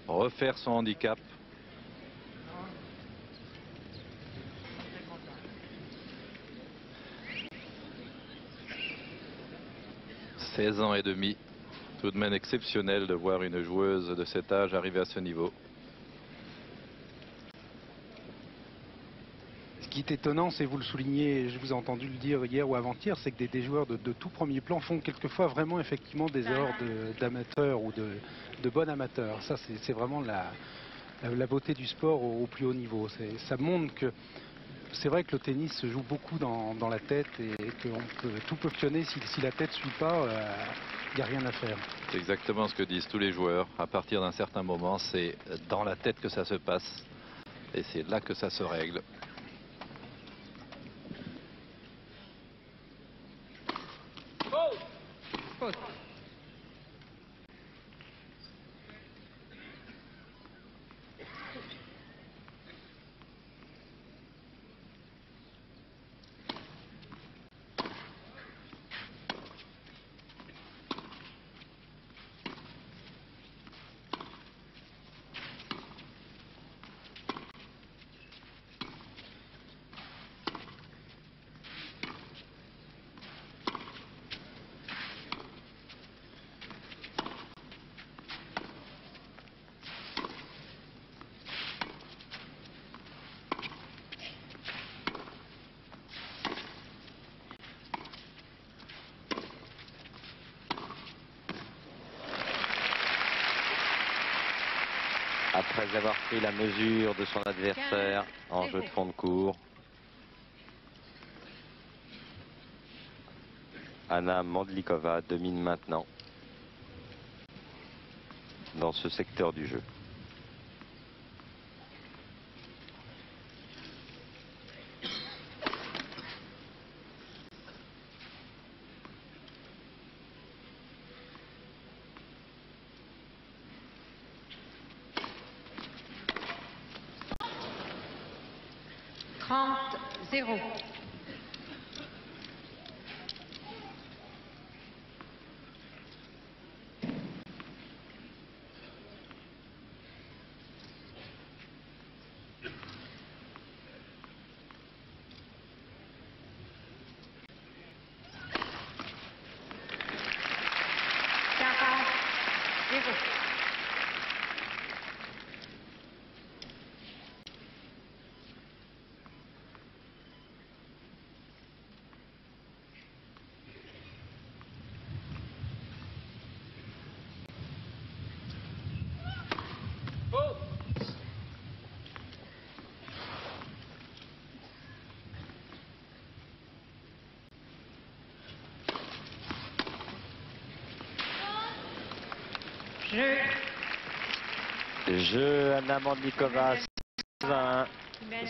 refaire son handicap. « 16 ans et demi, tout de même exceptionnel de voir une joueuse de cet âge arriver à ce niveau. » Ce qui est étonnant, c'est, vous le soulignez, je vous ai entendu le dire hier ou avant-hier, c'est que des joueurs de tout premier plan font quelquefois vraiment effectivement des erreurs d'amateurs ou de bon amateur. Ça, c'est vraiment la beauté du sport au plus haut niveau. Ça montre que c'est vrai que le tennis se joue beaucoup dans la tête et que tout peut pionner. Si la tête ne suit pas, il n'y a rien à faire. C'est exactement ce que disent tous les joueurs. À partir d'un certain moment, c'est dans la tête que ça se passe et c'est là que ça se règle. Faute. Après avoir pris la mesure de son adversaire en jeu de fond de cours, Anna Mandlikova domine maintenant dans ce secteur du jeu. Zéro. Jeu Anna Mandlikova 6-1.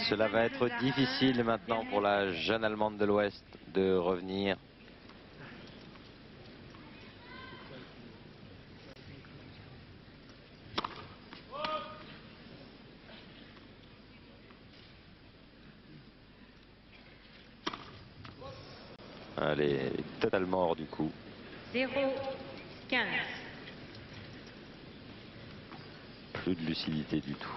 Cela va être difficile maintenant pour la jeune Allemande de l'Ouest de revenir. Elle est totalement hors du coup. 0-15. Plus de lucidité du tout.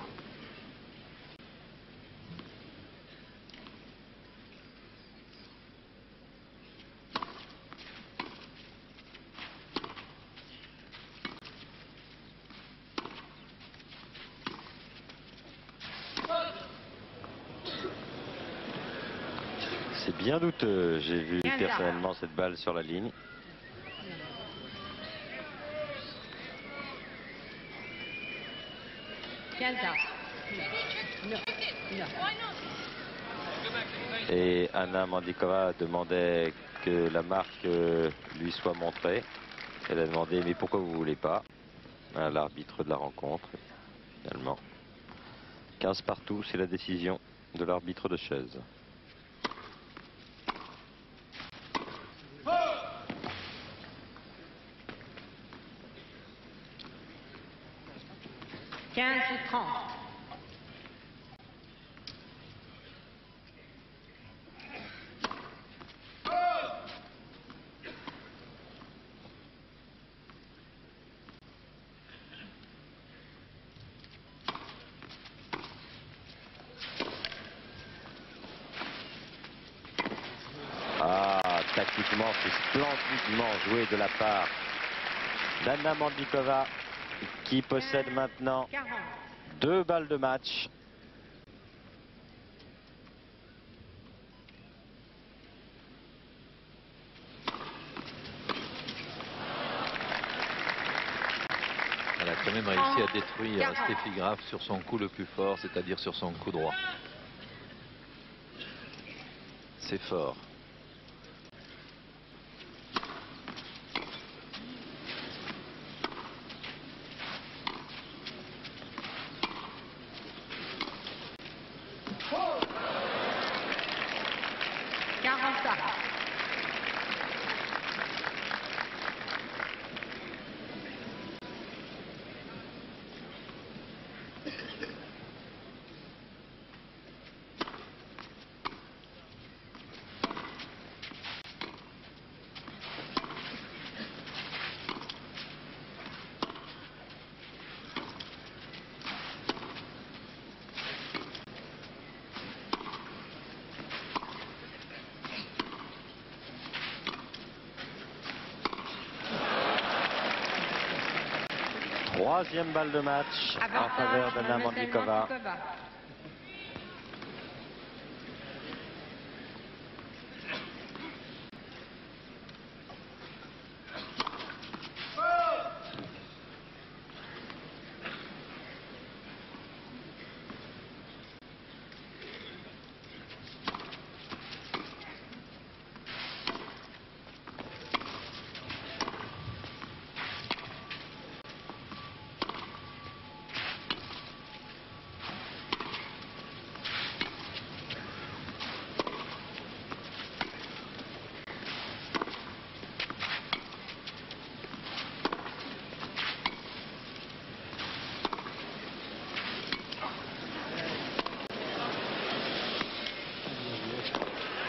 C'est bien douteux. J'ai vu personnellement cette balle sur la ligne. Et Anna Mandlikova demandait que la marque lui soit montrée. Elle a demandé mais pourquoi vous voulez pas, à l'arbitre de la rencontre. Finalement 15 partout, c'est la décision de l'arbitre de chaise. Tactiquement, c'est splendidement joué de la part d'Anna Mandlikova qui possède maintenant 2 balles de match. Elle a quand même réussi à détruire Steffi Graf sur son coup le plus fort, c'est-à-dire sur son coup droit. C'est fort. Troisième balle de match en faveur d'Anna Mandlikova.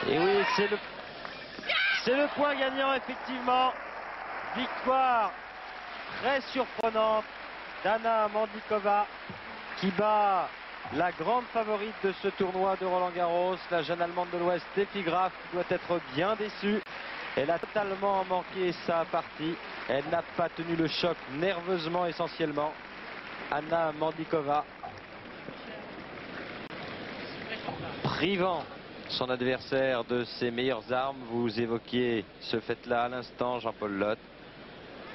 Et oui, c'est le point gagnant, effectivement. Victoire très surprenante d'Anna Mandlikova qui bat la grande favorite de ce tournoi de Roland-Garros, la jeune Allemande de l'Ouest, Steffi Graf, qui doit être bien déçue. Elle a totalement manqué sa partie. Elle n'a pas tenu le choc nerveusement essentiellement. Anna Mandlikova privant son adversaire de ses meilleures armes. Vous évoquiez ce fait-là à l'instant, Jean-Paul Lotte.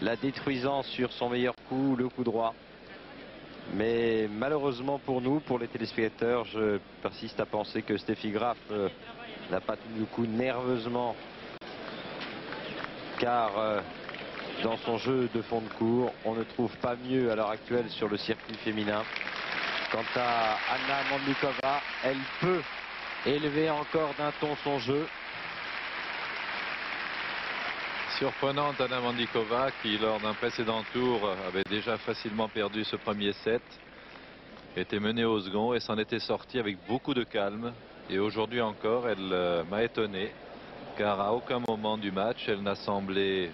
La détruisant sur son meilleur coup, le coup droit. Mais malheureusement pour nous, pour les téléspectateurs, je persiste à penser que Steffi Graf n'a pas tenu le coup nerveusement. Car dans son jeu de fond de cours. On ne trouve pas mieux à l'heure actuelle sur le circuit féminin. Quant à Anna Mandlikova, elle peut élever encore d'un ton son jeu. Surprenante Anna Mandlikova qui lors d'un précédent tour avait déjà facilement perdu ce premier set. Était menée au second et s'en était sortie avec beaucoup de calme. Et aujourd'hui encore, elle m'a étonné car à aucun moment du match elle n'a semblé